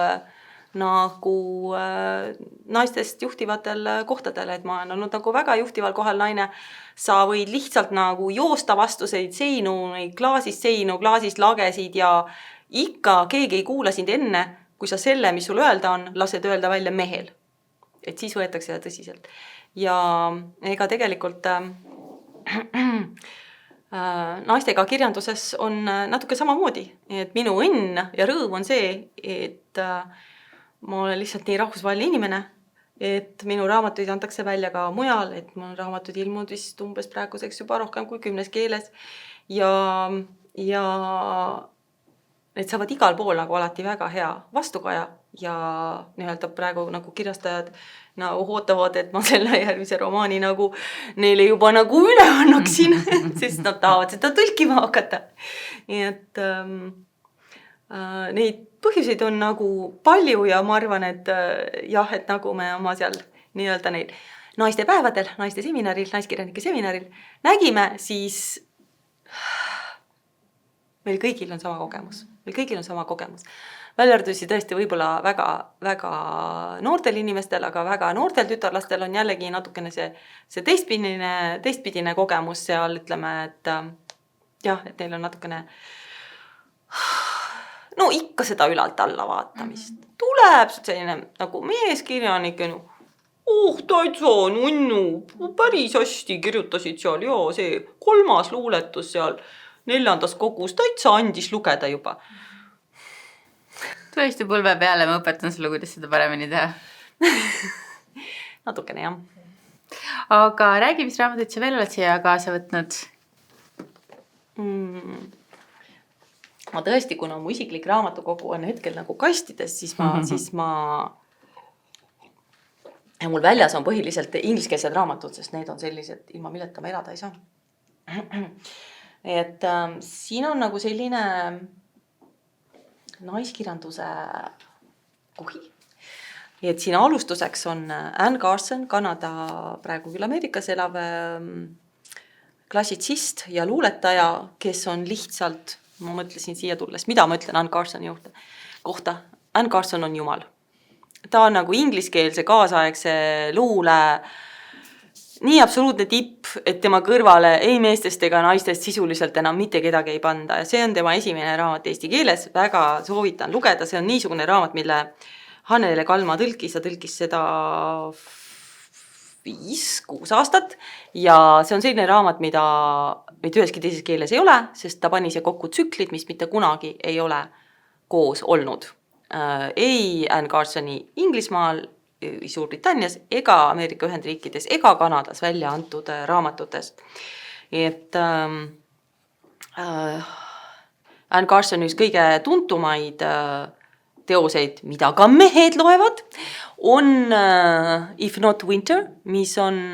naistest juhtivatel kohtadel, et ma olen olnud nagu väga juhtival kohal naine. Sa võid lihtsalt nagu joosta vastuseid seinu, klaasist seinu, klaasist lagesid ja ikka keegi ei kuula sind enne, kui sa selle, mis sul öelda on, lased öelda välja mehel. Et siis võetakse seda tõsiselt. Ja ega tegelikult naistega kirjanduses on natuke samamoodi, et minu õnn ja rõõm on see, et ma olen lihtsalt nii rahvusvaheline inimene, et minu raamatuid antakse välja ka mujal, et mul raamatud ilmunud vist umbes praeguseks juba rohkem kui 10 keeles ja need saavad igal pool nagu alati väga hea vastukaja ja nii-öelda praegu nagu kirjastajad nagu ootavad, et ma selle järgmise romaani nagu neile juba nagu üle annaksin, sest nad tahavad seda tõlkima hakata. Nii et neid põhjuseid on nagu palju ja ma arvan, et jah, et nagu me oma seal nii-öelda neil naiste päevadel, naiste seminaril, naiskirjanike seminaril nägime, siis meil kõigil on sama kogemus. Meil kõigil on sama kogemus. Väljardusi tõesti võib-olla väga, väga noortel inimestel, aga väga noortel tütarlastel on jällegi natukene see teistpidine kogemus seal, ütleme, et jah, et neil on natukene ikka seda ülalt alla vaatamist. Tuleb selline nagu meeskirjanik, täitsa nunnu, päris hästi kirjutasid seal ja see 3. luuletus seal 4. kogus täitsa andis lugeda juba.
Tõesti pulve peale, ma õpetan sulle, kuidas seda paremini teha.
Natukene, jah.
Aga räägi, mis raamatuid sa veel oled siia kaasa võtnud?
Ma tõesti, kuna mu isiklik raamatukogu on hetkel nagu kastides, siis ja mul väljas on põhiliselt ingliskeelsed raamatud, sest need on sellised, ilma milleta ma elada ei saa. Et siin on nagu selline naiskirjanduse kuhi. Et siin alustuseks on Anne Carson, Kanada, praegu küll Ameerikas elav klassitsist ja luuletaja, kes on lihtsalt, ma mõtlesin siia tulles, mida ma ütlen Anne Carsoni kohta. Anne Carson on jumal. Ta on nagu ingliskeelse kaasaegse luule nii absoluutne tipp, et tema kõrvale ei meestest ega naistest sisuliselt enam mitte kedagi ei panda. Ja see on tema esimene raamat eesti keeles. Väga soovitan lugeda. See on niisugune raamat, mille Hannele Kalma tõlkis. Ta tõlkis seda 5-6 aastat. Ja see on selline raamat, mida üheski teises keeles ei ole, sest ta pani see kokku tsüklid, mis mitte kunagi ei ole koos olnud. Ei Anne Carsoni Inglismaal, Suurbritannias ega Ameerika Ühendriikides ega Kanadas välja antud raamatutest. Et Anne Carsoni üks kõige tuntumaid teoseid, mida ka mehed loevad, on If Not Winter, mis on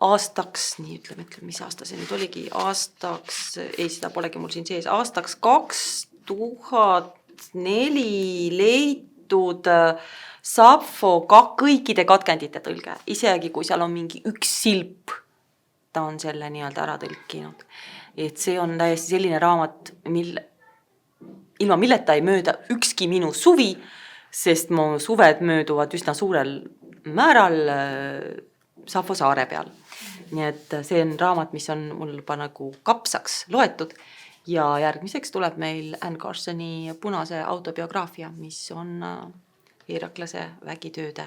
aastaks, nii ütleme, mis aasta see nüüd oligi, seda polegi mul siin sees, aastaks 2004 leitud Sappho kõikide katkendite tõlge, isegi kui seal on mingi üks silp, ta on selle nii-öelda ära tõlkinud. Et see on täiesti selline raamat, ilma milleta ei mööda ükski minu suvi, sest mu suved mööduvad üsna suurel määral Safo saare peal. Nii et see on raamat, mis on mul juba nagu kapsaks loetud ja järgmiseks tuleb meil Anne Carsoni Punase autobiograafia, mis on Heraklase vägitööde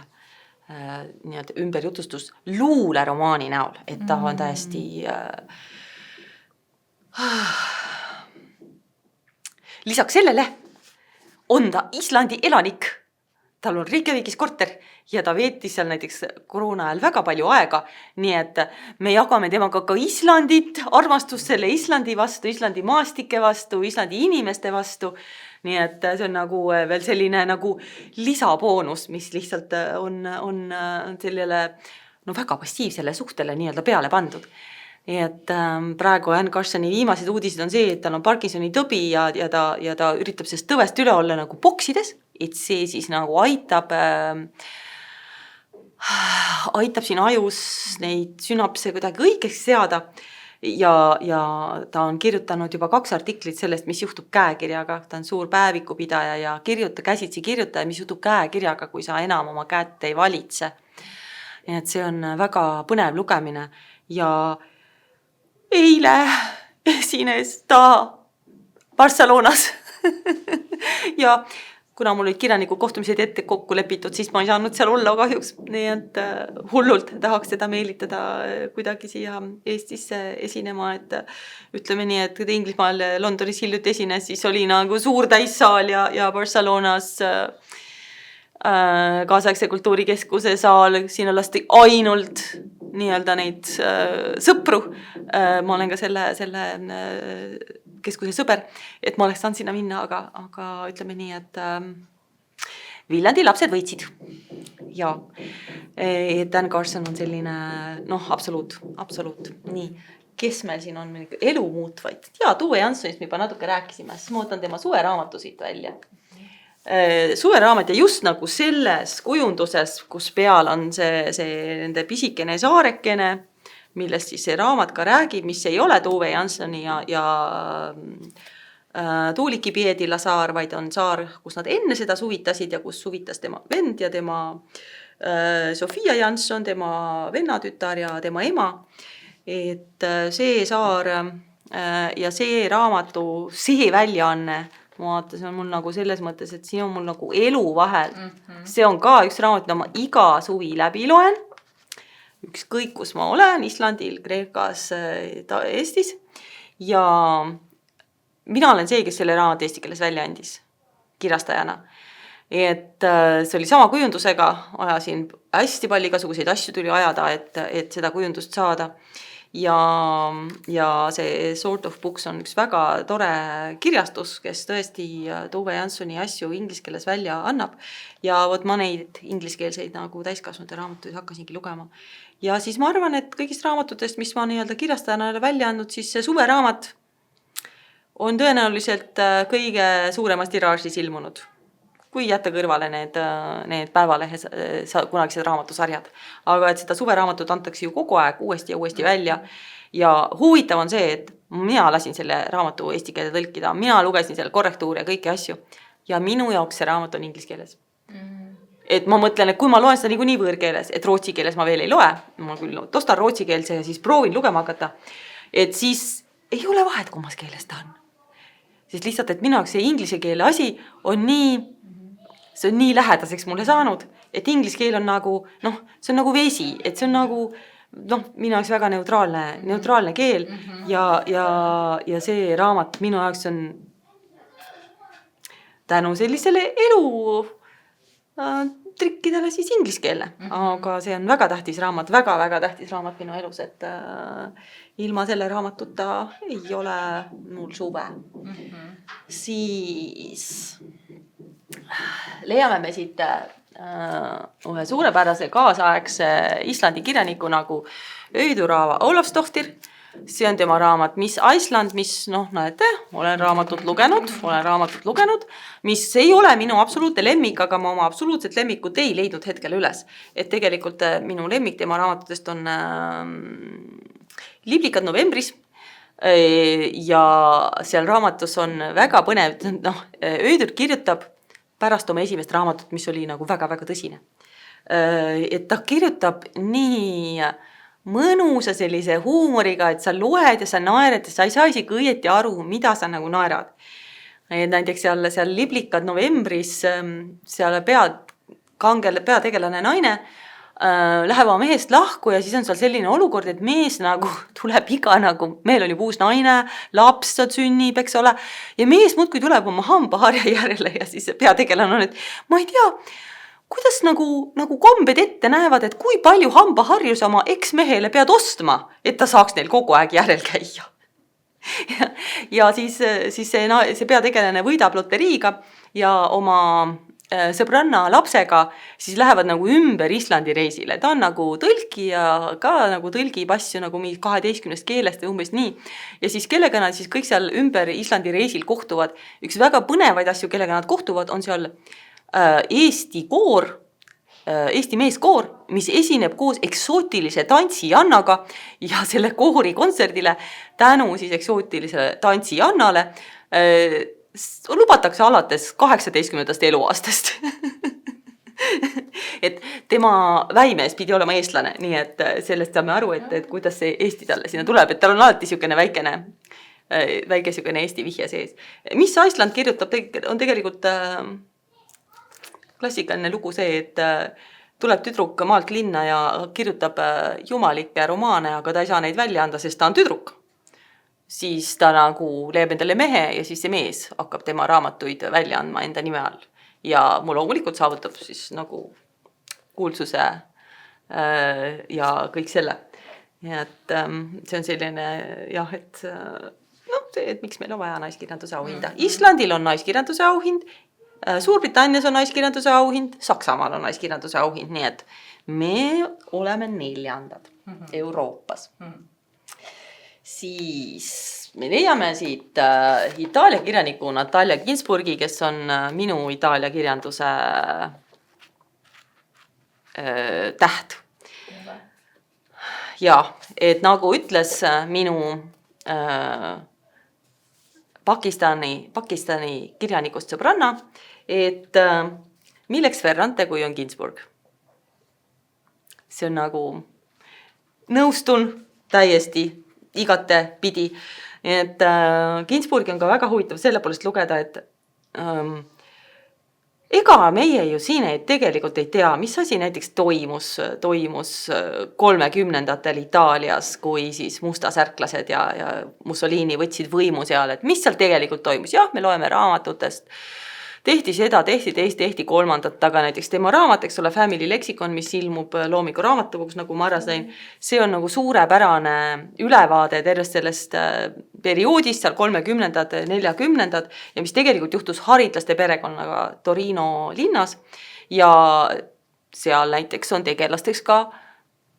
nii-öelda ümberjutustus luuleromaani näol, et ta on täiesti lisaks sellele on ta Islandi elanik. Tal on Reykjavikis korter ja ta veetis seal näiteks koroona ajal väga palju aega, nii et me jagame temaga ka Islandit, armastust selle Islandi vastu, Islandi maastike vastu, Islandi inimeste vastu. Nii et see on nagu veel selline nagu lisaboonus, mis lihtsalt on sellele väga passiivsele suhtele nii-öelda peale pandud. Nii et praegu Anne Carsoni viimased uudised on see, et tal on Parkinsoni tõbi ja ta üritab sellest tõvest üle olla nagu boksides, et see siis nagu aitab siin ajus neid sünapse kuidagi õigeks seada ja ta on kirjutanud juba 2 artiklit sellest, mis juhtub käekirjaga. Ta on suur päevikupidaja ja käsitsi kirjutaja, mis juhtub käekirjaga, kui sa enam oma kätt ei valitse. Nii et see on väga põnev lugemine ja eile esines ta Barcelonas ja kuna mul olid kirjaniku kohtumised ette kokku lepitud, siis ma ei saanud seal olla kahjuks. Nii et hullult tahaks seda meelitada kuidagi siia Eestisse esinema, et ütleme nii, et kui Inglismaal Londonis hiljuti esines, siis oli nagu suur täissaal ja Barcelonas kaasaegse kultuurikeskuse saal, siin on lasti ainult nii-öelda neid sõpru. Ma olen ka selle keskuse sõber, et ma oleks saanud sinna minna, aga ütleme nii, et Viljandi lapsed võitsid. Ja Anne Carson on selline, absoluut. Nii, kes meil siin on elu muutvaid? Ja Tuve Janssonist me juba natuke rääkisime, siis ma võtan tema suveraamatu siit välja. Suveraamat ja just nagu selles kujunduses, kus peal on see nende pisikene saarekene, millest siis see raamat ka räägib, mis ei ole Tuve Janssoni ja Tuuliki Piedila saar, vaid on saar, kus nad enne seda suvitasid ja kus suvitas tema vend ja tema Sofia Jansson, tema vennatütar ja tema ema. Et see saar ja see raamatu, see väljaanne, ma vaatan, see on mul nagu selles mõttes, et siin on mul nagu elu vahel. See on ka üks raamat, mida ma iga suvi läbi loen. Ükskõik, kus ma olen, Islandil, Kreekas, Eestis. Ja mina olen see, kes selle raamat eesti keeles välja andis kirjastajana. Et see oli sama kujundusega, ajasin hästi palju igasuguseid asju tuli ajada, et seda kujundust saada. Ja see Sort of Books on üks väga tore kirjastus, kes tõesti Tuve Janssoni asju inglise keeles välja annab. Ja võt ma neid ingliskeelseid nagu täiskasvanute raamatuid hakkasingi lugema. Ja siis ma arvan, et kõigist raamatutest, mis ma nii-öelda kirjastajana välja andnud, siis see suveraamat on tõenäoliselt kõige suuremas tiraažis ilmunud. Kui jätta kõrvale need päevalehe kunagised raamatusarjad. Aga et seda suveraamatut antakse ju kogu aeg uuesti ja uuesti välja. Ja huvitav on see, et mina lasin selle raamatu eesti keelde tõlkida, mina lugesin selle korrektuuri ja kõiki asju. Ja minu jaoks see raamat on inglise keeles. Et ma mõtlen, et kui ma loen seda nii võõrkeeles, et rootsi keeles ma veel ei loe, ma küll tostan rootsi keelse ja siis proovin lugema hakata, et siis ei ole vahet, kummas keeles ta on. Sest lihtsalt, et minu jaoks see inglise keele asi on nii lähedaseks mulle saanud, et inglise keel on nagu, see on nagu vesi, et see on nagu, minu jaoks väga neutraalne keel ja see raamat minu jaoks on tänu sellisele elu trikkidele siis inglise keele, aga see on väga tähtis raamat, väga tähtis raamat minu elus, et ilma selle raamatuta ei ole mul suve. Siis leiame me siit ühe suurepärase kaasaegse Islandi kirjaniku nagu Öyduraava Olafsdóttir. See on tema raamat Miss Iceland, mis näete, olen raamatut lugenud, mis ei ole minu absoluutne lemmik, aga ma oma absoluutset lemmikut ei leidnud hetkel üles. Et tegelikult minu lemmik tema raamatutest on Liblikad novembris, Ja seal raamatus on väga põnev, Öödur kirjutab pärast oma esimest raamatut, mis oli nagu väga-väga tõsine. Et ta kirjutab nii mõnusa sellise huumoriga, et sa loed ja sa naerad ja sa ei saa isegi õieti aru, mida sa nagu naerad. Näiteks seal Liblikad novembris seal peategelane naine läheb oma mehest lahku ja siis on seal selline olukord, et mees nagu tuleb mehel on juba uus naine, laps sünnib, eks ole, ja mees muudkui tuleb oma hambaharja järele ja siis peategelane on, et ma ei tea, kuidas nagu kombed ette näevad, et kui palju hambaharju sa oma eksmehele pead ostma, et ta saaks neil kogu aeg järel käia. Ja siis see peategelane võidab loteriiga ja oma sõbranna lapsega siis lähevad nagu ümber Islandi reisile. Ta on nagu tõlkija, ka nagu tõlgib asju nagu 12 keelest või umbes nii. Ja siis kellega nad siis kõik seal ümber Islandi reisil kohtuvad. Üks väga põnevaid asju, kellega nad kohtuvad, on seal Eesti koor, Eesti meeskoor, mis esineb koos eksootilise tantsijannaga ja selle koori kontserdile tänu siis eksootilisele tantsijannale lubatakse alates 18. eluaastast. Et tema väimees pidi olema eestlane, nii et sellest saame aru, et kuidas see Eesti talle sinna tuleb, et tal on alati väike sükene Eesti vihje sees. Mis Iceland kirjutab, on tegelikult klassikaline lugu see, et tuleb tüdruk maalt linna ja kirjutab jumalikke romaane, aga ta ei saa neid välja anda, sest ta on tüdruk. Siis ta nagu leiab endale mehe ja siis see mees hakkab tema raamatuid välja andma enda nime all. Ja mu loomulikult saavutab siis nagu kuulsuse ja kõik selle. Ja et see on selline jah, et et miks meil on vaja naiskirjanduse auhinda. Islandil on naiskirjanduse auhind, Suurbritannias on naiskirjanduse auhind, Saksamaal on naiskirjanduse auhind, nii et me oleme 4. Euroopas. Siis me leiame siit Itaalia kirjaniku Natalia Ginzburgi, kes on minu Itaalia kirjanduse täht. Ja, et nagu ütles minu Pakistani kirjanikust sõbranna, et milleks Ferrante, kui on Ginzburg. See on nagu nõustun täiesti igate pidi. Et Ginzburgi on ka väga huvitav selle poolest lugeda, et ega meie ju siin tegelikult ei tea, mis asi näiteks toimus 30ndatel Itaalias, kui siis mustasärklased ja Mussolini võtsid võimu seal, et mis seal tegelikult toimus. Jah, me loeme raamatutest, tehti seda, tehti 3, aga näiteks tema raamat, eks ole, Family Lexicon, mis ilmub Loomiku raamatukogus, nagu ma ära sain, see on nagu suurepärane ülevaade tervest sellest perioodist, seal 30ndad, 40ndad ja mis tegelikult juhtus haritlaste perekonnaga Torino linnas ja seal näiteks on tegelasteks ka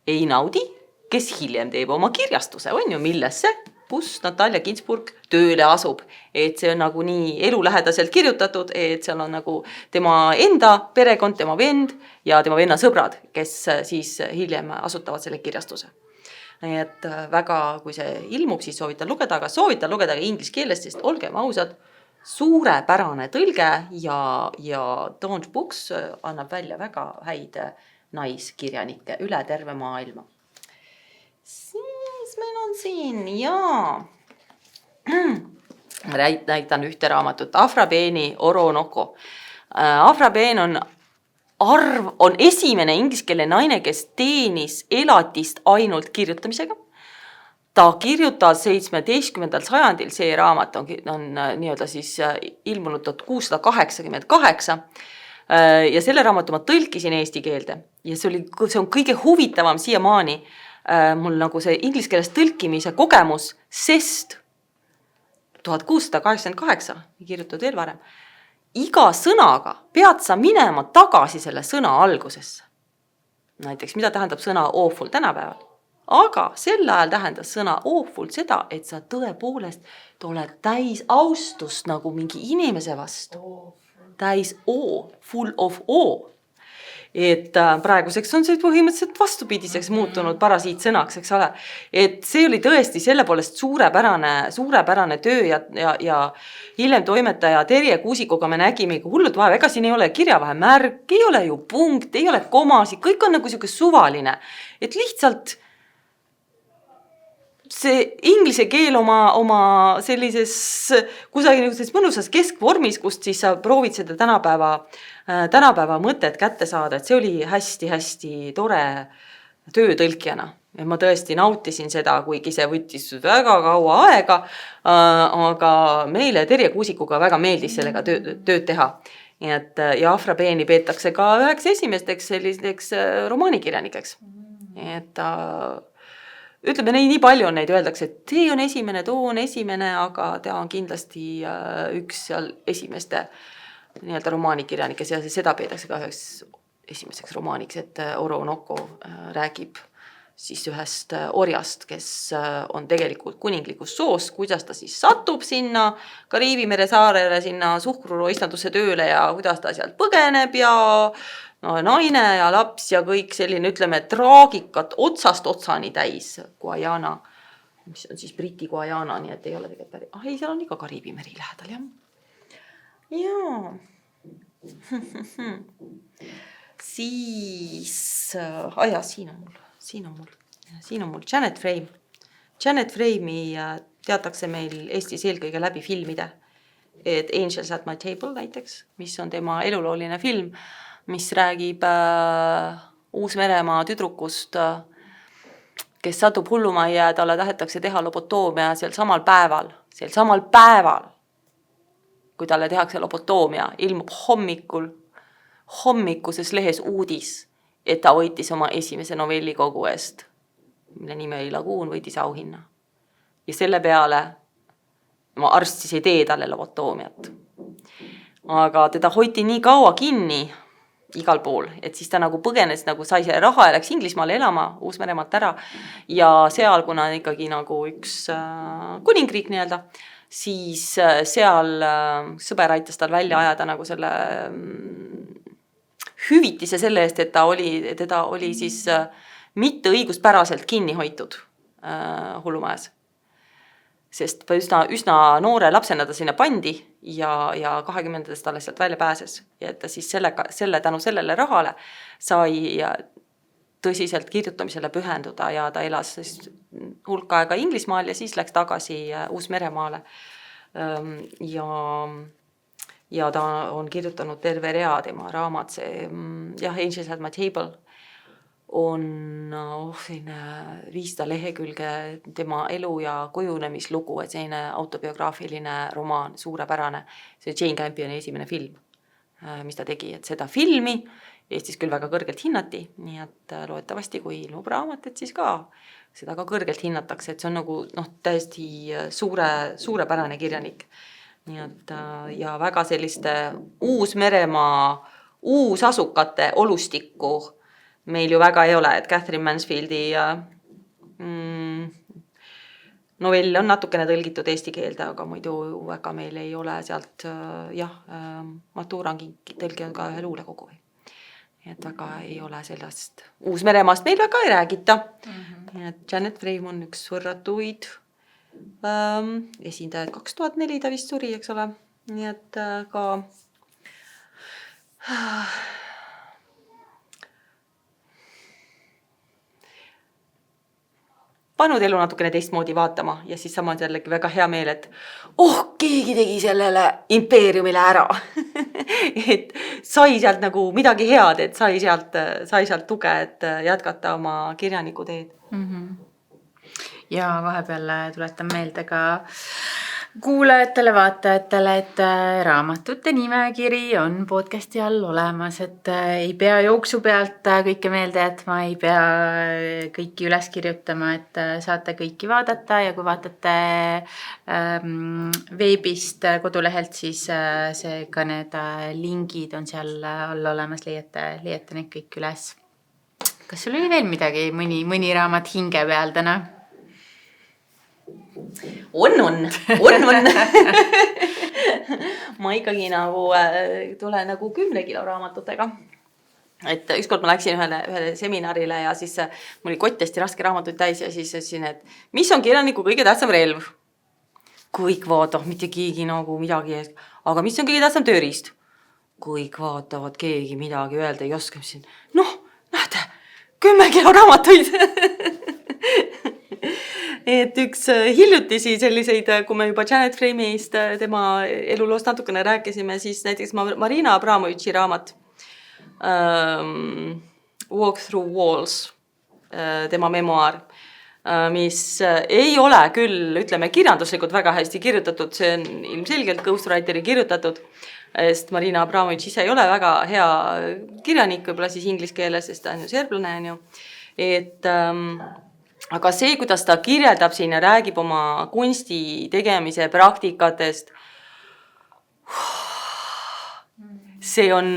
Einaudi, kes hiljem teeb oma kirjastuse, on ju, millesse kus Natalia Ginzburg tööle asub, et see on nagu nii elulähedaselt kirjutatud, et seal on nagu tema enda perekond, tema vend ja tema venna sõbrad, kes siis hiljem asutavad selle kirjastuse. Nii et väga, kui see ilmub, siis soovitan lugeda, aga soovitan lugeda ka inglise keeles, sest olgem ausad, suurepärane tõlge ja Don't Books annab välja väga häid naiskirjanikke üle terve maailma. Siis meil on siin, näitan ühte raamatut, Afra Beeni Oronoko. Afra Been on esimene ingliskeelne naine, kes teenis elatist ainult kirjutamisega. Ta kirjutas 17. sajandil, see raamat on nii-öelda siis ilmunud 1688 ja selle raamatu ma tõlkisin eesti keelde ja see on kõige huvitavam siiamaani mul nagu see inglise keeles tõlkimise kogemus, sest 1688, kirjutatud veel varem, iga sõnaga pead sa minema tagasi selle sõna algusesse. Näiteks, mida tähendab sõna awful tänapäeval? Aga sel ajal tähendas sõna awful seda, et sa tõepoolest oled täis austust nagu mingi inimese vastu. Täis full of awe. et praeguseks on see põhimõtteliselt vastupidiseks muutunud parasiitsõnaks, eks ole. Et see oli tõesti selle poolest suurepärane töö ja hiljem toimetaja Terje Kuusikuga me nägime hullult vaeva, ega siin ei ole kirjavahemärk, ei ole ju punkt, ei ole komasid, kõik on nagu siuke suvaline, et lihtsalt see inglise keel oma sellises kusagil mõnusas keskvormis, kust siis sa proovid seda tänapäeva mõtet kätte saada, et see oli hästi-hästi tore töö tõlkijana. Ja ma tõesti nautisin seda, kuigi see võttis väga kaua aega, aga meile Terje Kuusikuga väga meeldis sellega tööd teha. Ja Afra Peeni peetakse ka üheks esimesteks selliseks romaanikirjanikeks. Et ütleme, nii palju on neid, öeldakse, et see on esimene, too on esimene, aga ta on kindlasti üks seal esimeste nii-öelda romaanikirjanikes ja seda peetakse ka üheks esimeseks romaaniks, et Oroonoko räägib siis ühest orjast, kes on tegelikult kuninglikus soos, kuidas ta siis satub sinna Kariibi mere saarele, sinna suhkruroistandusse tööle ja kuidas ta sealt põgeneb ja naine ja laps ja kõik selline, ütleme, traagikat otsast otsani täis Guajana, mis on siis Briti Guajana, nii et ei ole tegelikult ei, seal on ikka Kariibi meri lähedal, jah. Jaa. Siis, siin on mul Janet Frame. Janet Frame'i teatakse meil Eestis eelkõige läbi filmide, et Angels at my table näiteks, mis on tema elulooline film, mis räägib Uus-Meremaa tüdrukust, kes satub hullumajja ja talle tahetakse teha lobotoomia sel samal päeval, kui talle tehakse lobotoomia, ilmub hommikuses lehes uudis, et ta võitis oma esimese novellikogu eest, mille nimi oli Laguun, võitis auhinna. Ja selle peale arst siis ei tee talle lobotoomiat. Aga teda hoiti nii kaua kinni igal pool, et siis ta nagu põgenes, nagu sai see raha ja läks Inglismaale elama Uus-Meremaalt ära ja seal, kuna ikkagi nagu üks kuningriik nii-öelda, siis seal sõber aitas tal välja ajada nagu selle hüvitise selle eest, et teda oli siis mitte õiguspäraselt kinni hoitud hullumajas. Sest üsna noore lapsena ta sinna pandi ja 20. talle sealt välja pääses. Ja et ta siis tänu sellele rahale sai tõsiselt kirjutamisele pühenduda ja ta elas siis hulk aega Inglismaal ja siis läks tagasi Uus-Meremaale. Ja ta on kirjutanud terve rea tema raamat, see Angels at my table on 500 lehekülge tema elu ja kujunemislugu, et selline autobiograafiline romaan, suurepärane. See Jane Campioni esimene film, mis ta tegi, et seda filmi Eestis küll väga kõrgelt hinnati, nii et loetavasti, kui ilmub raamat, et siis ka seda ka kõrgelt hinnatakse, et see on nagu täiesti suurepärane kirjanik. Nii et, ja väga selliste Uus-Meremaa uusasukate olustikku meil ju väga ei ole, et Catherine Mansfieldi novell on natukene tõlgitud eesti keelde, aga muidu väga meil ei ole sealt, Maturan tõlginud ka ühe luulekogu. Et väga ei ole sellest Uus-Meremaast meil väga ei räägita. Et Janet Frame on üks võrratuid esindajad 2004 ta vist suri, eks ole. Nii et ka pannud elu natukene teistmoodi vaatama ja siis samas jällegi väga hea meel, et keegi tegi sellele impeeriumile ära. Et sai sealt nagu midagi head, et sai sealt tuge, et jätkata oma kirjaniku teed.
Ja vahepeal tuletan meelde ka kuulajatele, vaatajatele, et raamatute nimekiri on podcasti all olemas, et ei pea jooksu pealt kõike meelde jätma, ei pea kõiki üles kirjutama, et saate kõiki vaadata ja kui vaatate veebist kodulehelt, siis ka need lingid on seal all olemas, leiate need kõik üles. Kas sul oli veel midagi, mõni raamat hinge peal täna?
On. Ma ikkagi nagu tulen nagu 10 kilo raamatutega. et ükskord ma läksin ühele seminarile ja siis mul oli kott hästi raske raamatuid täis ja siis ütlesin, et mis on kirjaniku kõige tähtsam relv? Kõik vaatavad, mitte keegi nagu midagi ees. Aga mis on kõige tähtsam tööriist? Kõik vaatavad, keegi midagi öelda ei oska. Noh, näete, 10 kilo raamatuid. Et üks hiljutisi selliseid, kui me juba Janet Frame'ist tema eluloost natukene rääkisime, siis näiteks Marina Abramovitši raamat Walk Through Walls, tema memoaar, mis ei ole küll, ütleme, kirjanduslikult väga hästi kirjutatud, see on ilmselgelt ghostwriteri kirjutatud, sest Marina Abramovitš ise ei ole väga hea kirjanik, võib-olla siis inglise keeles, sest ta on ju serblane, on ju. Et, aga see, kuidas ta kirjeldab siin ja räägib oma kunsti tegemise praktikatest, see on...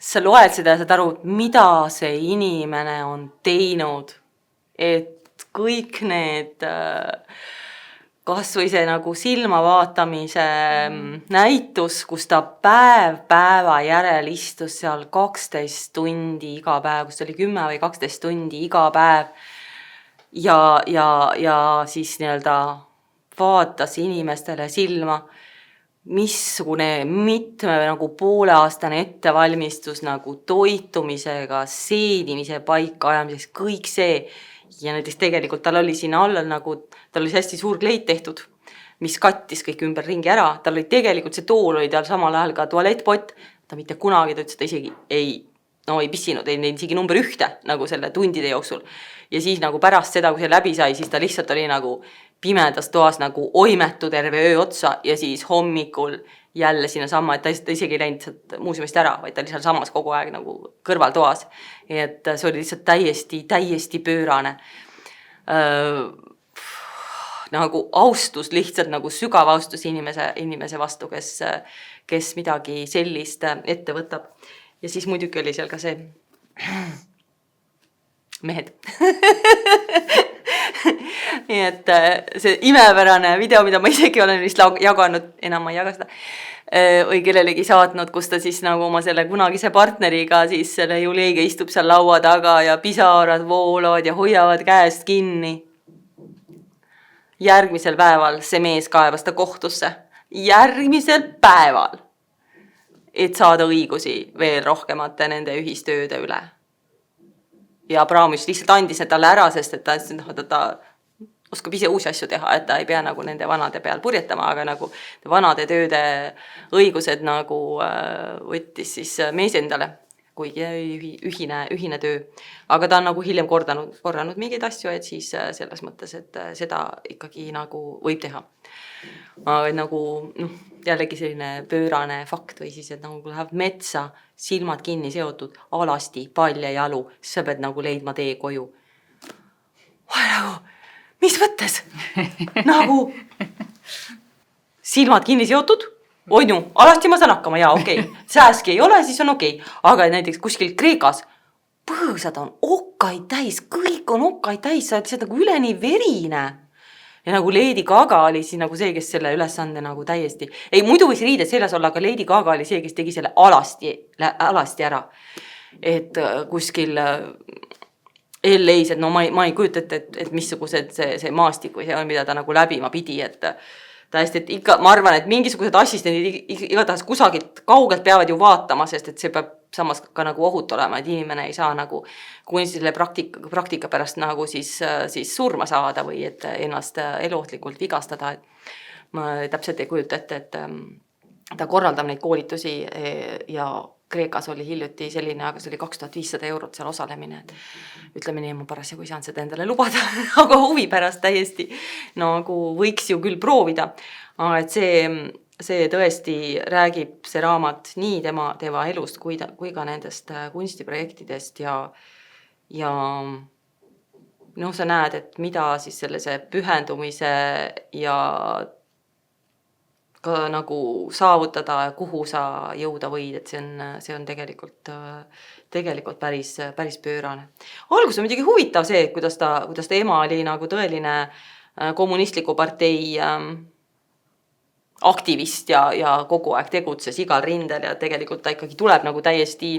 Sa loed seda ja saad aru, mida see inimene on teinud, et kõik need, kas või see nagu silma vaatamise näitus, kus ta päeva järel istus seal 12 tundi iga päev, kus oli 10 või 12 tundi iga päev ja siis nii-öelda vaatas inimestele silma, missugune mitme nagu pooleaastane ettevalmistus nagu toitumisega, seedimise paika ajamiseks, kõik see. Ja näiteks tegelikult tal oli siin alla nagu, tal oli hästi suur kleit tehtud, mis kattis kõik ümber ringi ära. Tal oli tegelikult see tool oli tal samal ajal ka tualettpott. Ta mitte kunagi, ta ütles, ta isegi ei pissinud, ei isegi number 1 nagu selle tundide jooksul. Ja siis nagu pärast seda, kui see läbi sai, siis ta lihtsalt oli nagu pimedas toas nagu oimetu terve öö otsa ja siis hommikul jälle sinna sama, et ta isegi ei läinud muuseumist ära, vaid ta oli seal samas kogu aeg nagu kõrvaltoas. Et see oli lihtsalt täiesti pöörane. Nagu austus, lihtsalt nagu sügav austus inimese vastu, kes midagi sellist ette võtab. Ja siis muidugi oli seal ka see mehed. Nii et see imepärane video, mida ma isegi olen vist jaganud, enam ma ei jaga seda, või kellelegi saatnud, kus ta siis nagu oma selle kunagise partneriga siis selle Juleiga istub seal laua taga ja pisarad voolavad ja hoiavad käest kinni. Järgmisel päeval see mees kaevas ta kohtusse. Järgmisel päeval, et saada õigusi veel rohkemate nende ühistööde üle. Ja Abramovitš lihtsalt andis need talle ära, sest et ta oskab ise uusi asju teha, et ta ei pea nagu nende vanade peal purjetama, aga nagu vanade tööde õigused nagu võttis siis mees endale, kuigi ühine töö. Aga ta on nagu hiljem korranud mingeid asju, et siis selles mõttes, et seda ikkagi nagu võib teha. Aga nagu jällegi selline pöörane fakt või siis, et nagu kui läheb metsa, silmad kinni seotud, alasti, palja jalu, siis sa pead nagu leidma tee koju. Nagu, mis mõttes? Nagu silmad kinni seotud, on ju, alasti ma saan hakkama, jaa, okei. Sääski ei ole, siis on okei. Aga näiteks kuskil Kreekas põõsad on okkaid täis, kõik on okkaid täis, sa oled lihtsalt nagu üleni verine. Ja nagu Lady Gaga oli siis nagu see, kes selle ülesande nagu täiesti... Ei, muidu võis riided seljas olla, aga Lady Gaga oli see, kes tegi selle alasti ära. Et kuskil LA-s, et ma ei kujuta, et missugused see maastik või see on, mida ta nagu läbima pidi, et täiesti, et ikka, ma arvan, et mingisugused assistendid igatahes kusagilt kaugelt peavad ju vaatama, sest et see peab samas ka nagu ohut olema, et inimene ei saa nagu kunstilisele praktika pärast nagu siis surma saada või et ennast eluohtlikult vigastada. Et ma täpselt ei kujuta ette, et ta korraldab neid koolitusi ja Kreekas oli hiljuti selline, aga see oli 2500 € seal osalemine. Et ütleme nii, ma parasjagu ei saanud seda endale lubada, aga huvi pärast täiesti nagu võiks ju küll proovida. Aga et see tõesti räägib see raamat nii tema elust kui ka nendest kunstiprojektidest ja sa näed, et mida siis sellise pühendumise ja ka nagu saavutada, kuhu sa jõuda võid, et see on tegelikult päris pöörane. Algus on muidugi huvitav see, kuidas ta ema oli nagu tõeline kommunistliku partei aktivist ja kogu aeg tegutses igal rindel ja tegelikult ta ikkagi tuleb nagu täiesti,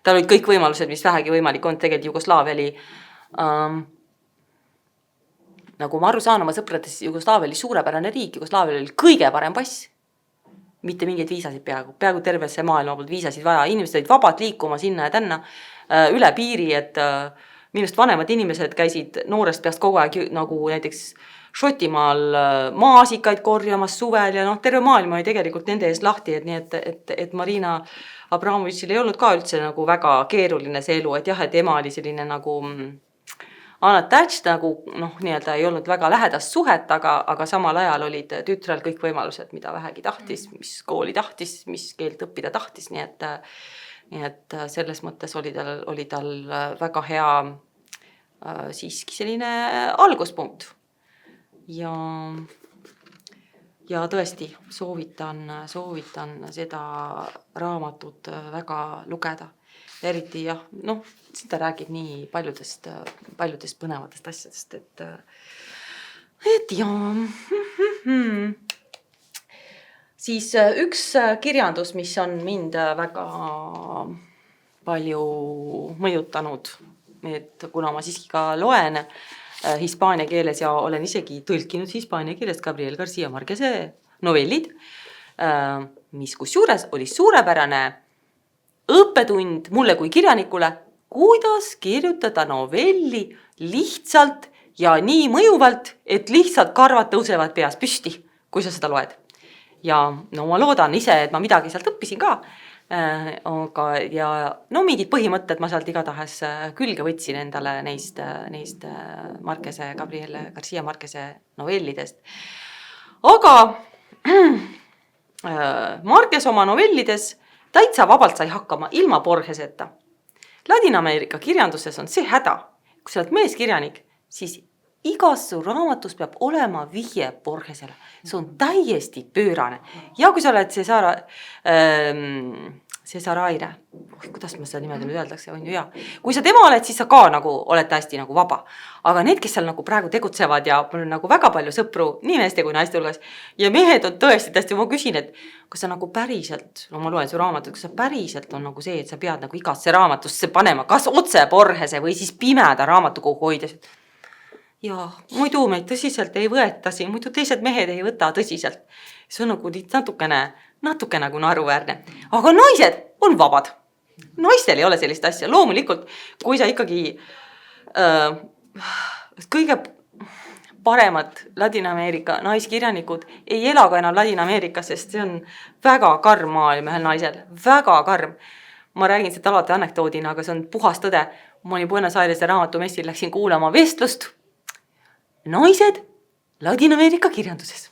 tal olid kõik võimalused, mis vähegi võimalik on, tegelikult Jugoslaavia oli, nagu ma aru saan oma sõprades, Jugoslaavia oli suurepärane riik, Jugoslaavia oli kõige parem pass, mitte mingeid viisasid peaaegu tervesse maailma poolt viisasid vaja, inimesed olid vabad liikuma sinna ja tänna üle piiri, et minust vanemad inimesed käisid noorest peast kogu aeg nagu näiteks Šotimaal maasikaid korjamas suvel ja terve maailm oli tegelikult nende ees lahti, et nii, et Marina Abramovitšil ei olnud ka üldse nagu väga keeruline see elu, et jah, et ema oli selline nagu unattached, nagu nii-öelda ei olnud väga lähedast suhet, aga samal ajal olid tütrel kõik võimalused, mida vähegi tahtis, mis kooli tahtis, mis keelt õppida tahtis, nii et selles mõttes oli tal väga hea siiski selline alguspunkt. Ja tõesti soovitan seda raamatut väga lugeda. Eriti jah, siin ta räägib nii paljudest põnevatest asjadest, et jaa. Siis üks kirjandus, mis on mind väga palju mõjutanud, et kuna ma siiski ka loen hispaania keeles ja olen isegi tõlkinud hispaania keeles Gabriel García Márqueze novellid, mis kusjuures oli suurepärane õppetund mulle kui kirjanikule, kuidas kirjutada novelli lihtsalt ja nii mõjuvalt, et lihtsalt karvad tõusevad peas püsti, kui sa seda loed. Ja ma loodan ise, et ma midagi sealt õppisin ka, ja mingid põhimõtted ma sealt igatahes külge võtsin endale neist Gabriel García Márqueze novellidest. Aga Márquez oma novellides täitsa vabalt sai hakkama ilma Borgeseta. Ladina-Ameerika kirjanduses on see häda. Kui sa oled meeskirjanik, siis igas su raamatus peab olema vihje Borgesele. See on täiesti pöörane. Ja kui sa oled Cesaraire, kuidas ma seda nimetada nüüd öeldakse, on ju hea. Kui sa tema oled, siis sa ka nagu oled täiesti nagu vaba. Aga need, kes seal nagu praegu tegutsevad ja mul on nagu väga palju sõpru, nii meeste kui naiste hulgas, ja mehed on tõesti, ma küsin, et kas sa nagu päriselt, ma loen su raamatut, kas sa päriselt on nagu see, et sa pead nagu igasse raamatusse panema, kas otse Borgese või siis pimeda raamatukogu hoides. Ja muidu meid tõsiselt ei võeta siin, muidu teised mehed ei võta tõsiselt. See on nagu natuke nagu naeruväärne. Aga naised on vabad. Naistel ei ole sellist asja. Loomulikult, kui sa ikkagi kõige paremad Ladina-Ameerika naiskirjanikud ei ela ka enam Ladina-Ameerikas, sest see on väga karm maailm ühel naisel. Väga karm. Ma räägin seda alati anekdoodina, aga see on puhas tõde. Ma olin Buenos Airese raamatumessil, läksin kuulama vestlust. Naised Ladina-Ameerika kirjanduses.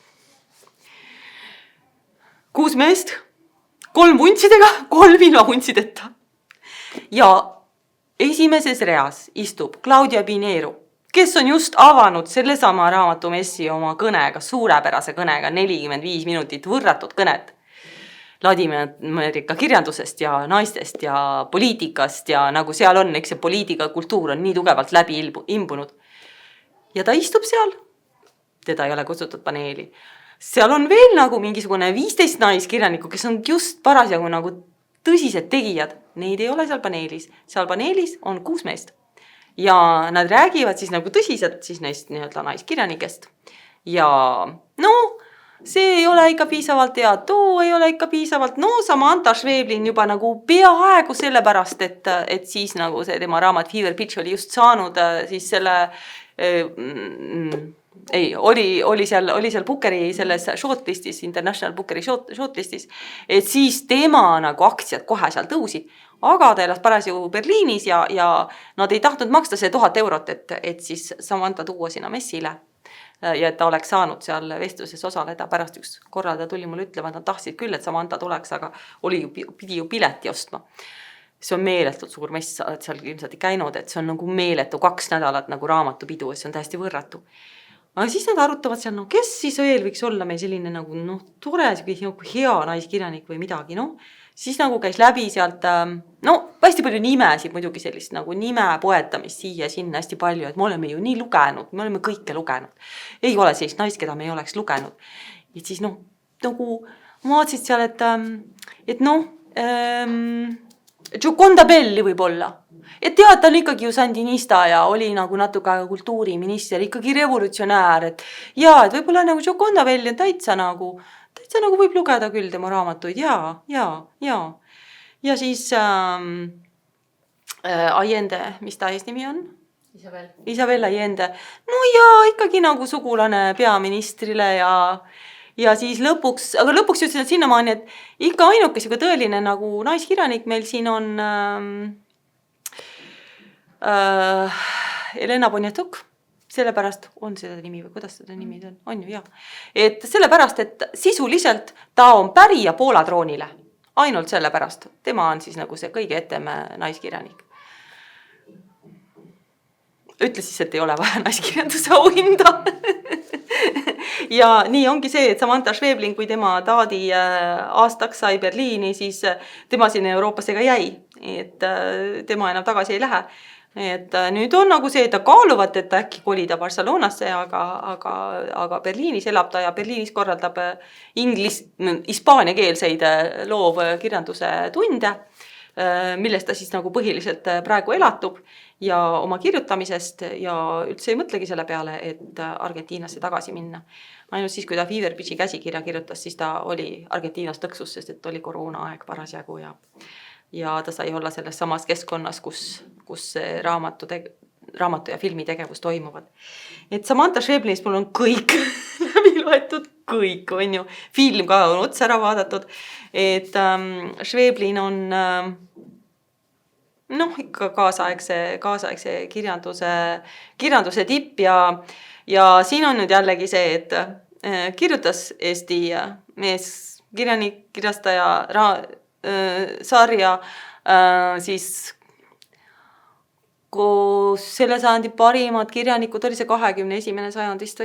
6 meest, 3 vuntsidega, 3 ilma vuntsideta. Ja esimeses reas istub Claudia Pinheiro, kes on just avanud sellesama raamatumessi oma kõnega, suurepärase kõnega, 45 minutit võrratud kõnet Ladina-Ameerika kirjandusest ja naistest ja poliitikast ja nagu seal on, eks see poliitika kultuur on nii tugevalt läbi imbunud. Ja ta istub seal, teda ei ole kutsutud paneeli. Seal on veel nagu mingisugune 15 naiskirjanikku, kes on just parasjagu nagu tõsised tegijad. Neid ei ole seal paneelis. Seal paneelis on 6 meest. Ja nad räägivad siis nagu tõsiselt siis neist naiskirjanikest. Ja see ei ole ikka piisavalt hea, too ei ole ikka piisavalt. Samantha Schweblin juba nagu peaaegu selle pärast, et siis nagu see tema raamat Fever Pitch oli just saanud siis selle oli seal Bookeri selles shortlistis, International Bookeri shortlistis, et siis tema nagu aktsiad kohe seal tõusid, aga ta elas parasjagu Berliinis ja nad ei tahtnud maksta see 1000 eurot, et siis Samantha tuua sinna messile ja et ta oleks saanud seal vestluses osaleda. Pärast üks korral ta tuli mulle ütlema, et nad tahtsid küll, et Samantha tuleks, aga pidi ju pileti ostma. See on meeletult suur mess, et seal ilmselt ei käinud, et see on nagu meeletu 2 nädalat nagu raamatupidu, see on täiesti võrratu. Aga siis nad arutavad seal, kes siis veel võiks olla meil selline nagu tore, hea naiskirjanik või midagi, siis nagu käis läbi sealt, hästi palju nimesid, muidugi sellist nagu nime poetamist siia sinna hästi palju, et me oleme ju nii lugenud, me oleme kõike lugenud. Ei ole sellist naist, keda me ei oleks lugenud. Et siis nagu ma vaatasin seal, et noh, Gioconda Belli võib-olla. Et tead, ta on ikkagi ju sandinista ja oli nagu natuke aega kultuuriminister, ikkagi revolutsionäär, et et võib-olla nagu Gioconda Belli on täitsa nagu võib lugeda küll tema raamatuid, ja. Ja siis Allende, mis ta eesnimi on? Isabel Allende. No ja ikkagi nagu sugulane peaministrile ja siis lõpuks jõudsin sinnamaani, et ikka ainuke siuke tõeline nagu naiskirjanik meil siin on Elena Poniatuk. Sellepärast on seda nimi või kuidas seda nimi on ju, Et sellepärast, et sisuliselt ta on pärija Poola troonile. Ainult sellepärast. Tema on siis nagu see kõige etem naiskirjanik. Ütle siis, et ei ole vaja naiskirjanduse auhinda. Ja nii ongi see, et Samantha Schweblin, kui tema taadi aastaks sai Berliini, siis tema sinna Euroopasse ka jäi. Et tema enam tagasi ei lähe. Et nüüd on nagu see, et ta kaaluvad, et ta äkki kolida Barcelonasse, aga Berliinis elab ta ja Berliinis korraldab hispaaniakeelseid loovkirjanduse tunde, millest ta siis nagu põhiliselt praegu elatub ja oma kirjutamisest ja üldse ei mõtlegi selle peale, et Argentiinasse tagasi minna. Ainult siis, kui ta Fever Pitchi käsikirja kirjutas, siis ta oli Argentiinas tõksus, sest et oli koroonaaeg parasjagu ja ta sai olla selles samas keskkonnas, kus raamatu ja filmi tegevus toimuvad. Et Samantha Schweblinist mul on kõik läbi loetud, kõik on ju. Film ka on otsa ära vaadatud. Et Schweblin on ikka kaasaegse kirjanduse tipp ja siin on nüüd jällegi see, et kirjutas Eesti mees, kirjanik, kirjastaja, sarja, siis kus selle sajandi parimad kirjanikud oli see 21. sajandist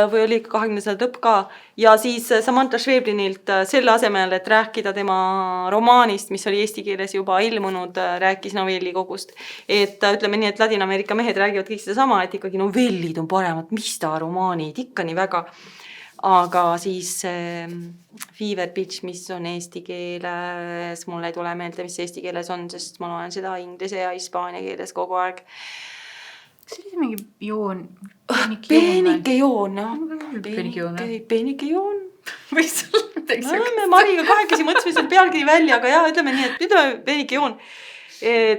või oli 20. lõpp ka ja siis Samantha Schweblinilt selle asemel, et rääkida tema romaanist, mis oli eesti keeles juba ilmunud, rääkis novellikogust, et ütleme nii, et Ladina-Ameerika mehed räägivad kõik seda sama, et ikkagi novellid on paremad, mis ta romaanid, ikka nii väga. Aga siis Fever Pitch, mis on eesti keeles, mul ei tule meelde, mis eesti keeles on, sest ma loen seda inglise ja hispaania keeles kogu aeg.
Kas see oli mingi joon?
Peenike joon, jah. Peenike joon.
Või sul
me Mariga kahekesi mõtlesime selle pealkiri välja, aga jah, ütleme nii, et ütleme Peenike joon.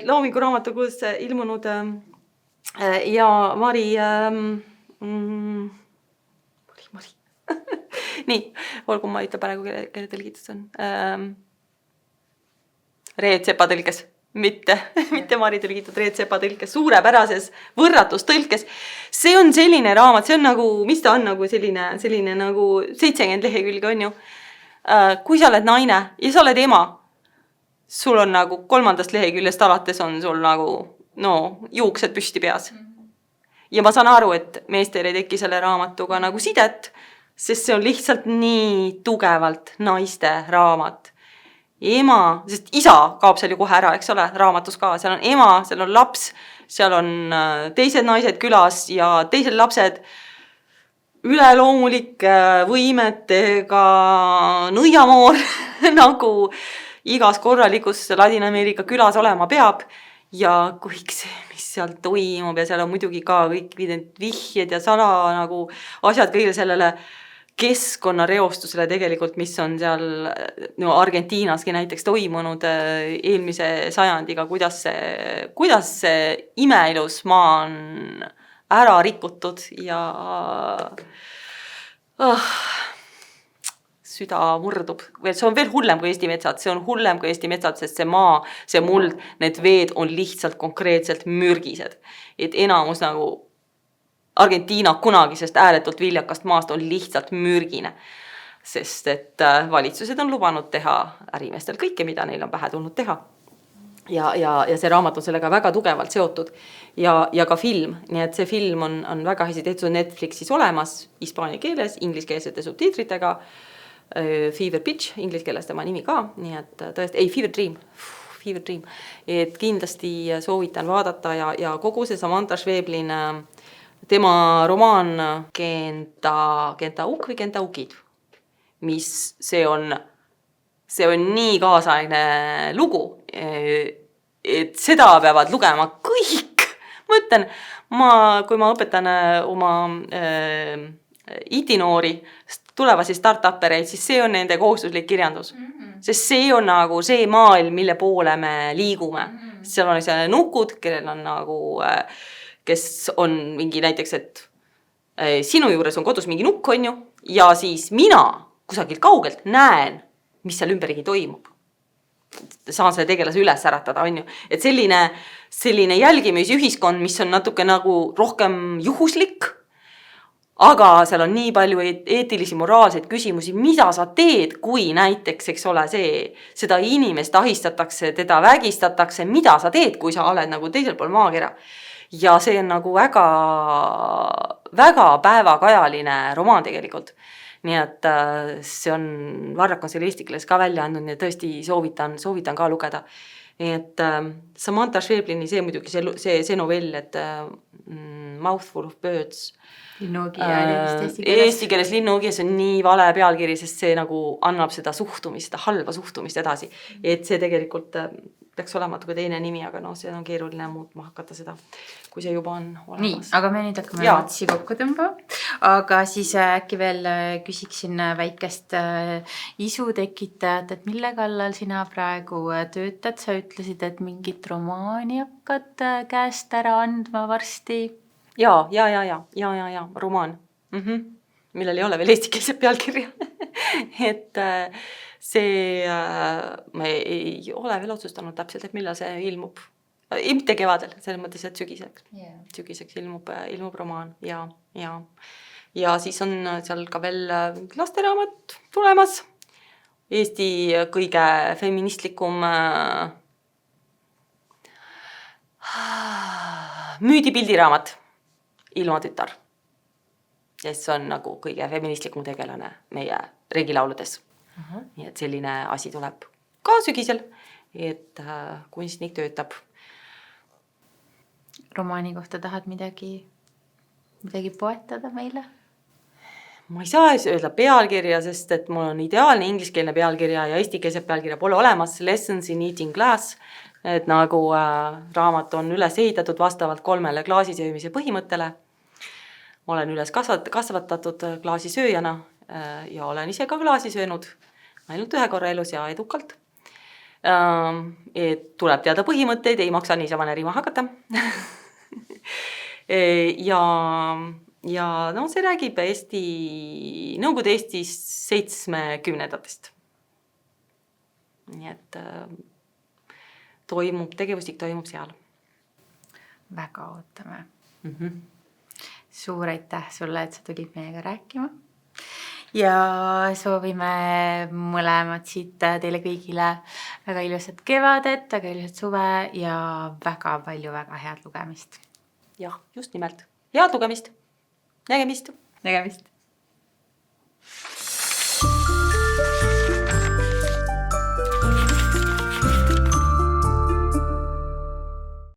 Loomingu raamatukogus ilmunud ja Mari nii, olgu ma ütle praegu, kelle tõlgitus on. Reet Sepa tõlkes, mitte Mari tõlgitud Reet Sepa tõlkes, suurepärases võrratus tõlkes. See on selline raamat, see on nagu, mis ta on nagu selline nagu 70 lehekülge on ju. Kui sa oled naine ja sa oled ema, sul on nagu 3. leheküljest alates on sul nagu, juuksed püsti peas. Ja ma saan aru, et meestel ei teki selle raamatuga nagu sidet, sest see on lihtsalt nii tugevalt naiste raamat. Ema, sest isa kaob seal ju kohe ära, eks ole, raamatus ka. Seal on ema, seal on laps, seal on teised naised külas ja teised lapsed üleloomulike võimetega nõiamoor, nagu igas korralikus Ladina-Ameerika külas olema peab. Ja kõik see, mis seal toimub ja seal on muidugi ka kõik vihjed ja sala nagu asjad kõigile sellele keskkonnareostusele tegelikult, mis on seal Argentiinaski näiteks toimunud eelmise sajandiga, kuidas see imeilus maa on ära rikutud ja süda murdub. See on veel hullem kui Eesti metsad, sest see maa, see muld, need veed on lihtsalt konkreetselt mürgised. Et enamus nagu Argentiina kunagisest ääretult viljakast maast on lihtsalt mürgine, sest et valitsused on lubanud teha ärimeestel kõike, mida neil on pähe tulnud teha. Ja see raamat on sellega väga tugevalt seotud ja ka film, nii et see film on väga hästi tehtud Netflixis olemas, hispaania keeles, ingliskeelsete subtiitritega, Fever Pitch, inglise keeles tema nimi ka, nii et tõesti, Fever Dream, et kindlasti soovitan vaadata ja kogu see Samantha Schweblin tema romaan Kenta Uk või Kenta Ukid, mis see on nii kaasaegne lugu, et seda peavad lugema kõik. Ma ütlen, kui ma õpetan oma IT-noori, tulevasi start-uppereid, siis see on nende kohustuslik kirjandus. Sest see on nagu see maailm, mille poole me liigume. Seal on see nukud, kellel on nagu, kes on mingi näiteks, et sinu juures on kodus mingi nukk, on ju, ja siis mina kusagilt kaugelt näen, mis seal ümberigi toimub. Saan selle tegelase üles äratada, on ju. Et selline jälgimisühiskond, mis on natuke nagu rohkem juhuslik, aga seal on nii palju eetilisi, moraalseid küsimusi, mida sa teed, kui näiteks, eks ole, seda inimest ahistatakse, teda vägistatakse, mida sa teed, kui sa oled nagu teisel pool maakera. Ja see on nagu väga, väga päevakajaline romaan tegelikult. Nii et see on, Varrak on selle eesti keeles ka välja andnud, nii et tõesti soovitan ka lugeda. Et Samantha Schweblini see muidugi see novell, et Mouthful of Birds, eesti keeles Linnugi, see on nii vale pealkiri, sest see nagu annab seda suhtumist, seda halba suhtumist edasi. Et see tegelikult peaks olema teine nimi, aga see on keeruline muutma hakata seda, kui see juba on olemas.
Nii, aga me nüüd hakkame otsi kokku tõmbama. Aga siis äkki veel küsiksin väikest isu tekitajat, et mille kallal sina praegu töötad? Sa ütlesid, et mingit romaani hakkad käest ära andma varsti.
Ja, romaan, millel ei ole veel eestikeelse pealkirja. Et see me ei ole veel otsustanud täpselt, et millal see ilmub. Mitte kevadel, selles mõttes, et sügiseks ilmub romaan ja siis on seal ka veel lasteraamat tulemas. Eesti kõige feministlikum müüdipildiraamat Ilmatütar, kes on nagu kõige feministlikum tegelane meie regilauludes. Nii et selline asi tuleb ka sügisel, et kunstnik töötab.
Romaani kohta tahad midagi poetada meile?
Ma ei saa öelda pealkirja, sest et mul on ideaalne ingliskeelne pealkirja ja eestikeelse pealkirja pole olemas. Lessons in eating glass, et nagu raamat on üles ehitatud vastavalt 3 klaasisöömise põhimõttele. Olen üles kasvatatud klaasisööjana ja olen ise ka klaasi söönud ainult 1 korra elus ja edukalt. Et tuleb teada põhimõtteid, ei maksa niisama närima hakata. ja see räägib Nõukogude Eestis 70-ndatest. Nii et tegevustik toimub seal.
Väga ootame. Suur aitäh sulle, et sa tulid meiega rääkima. Ja soovime mõlemad siit teile kõigile väga ilusat kevadet, väga ilusat suve ja väga palju väga head lugemist.
Jah, just nimelt. Head lugemist. Nägemist.
Nägemist.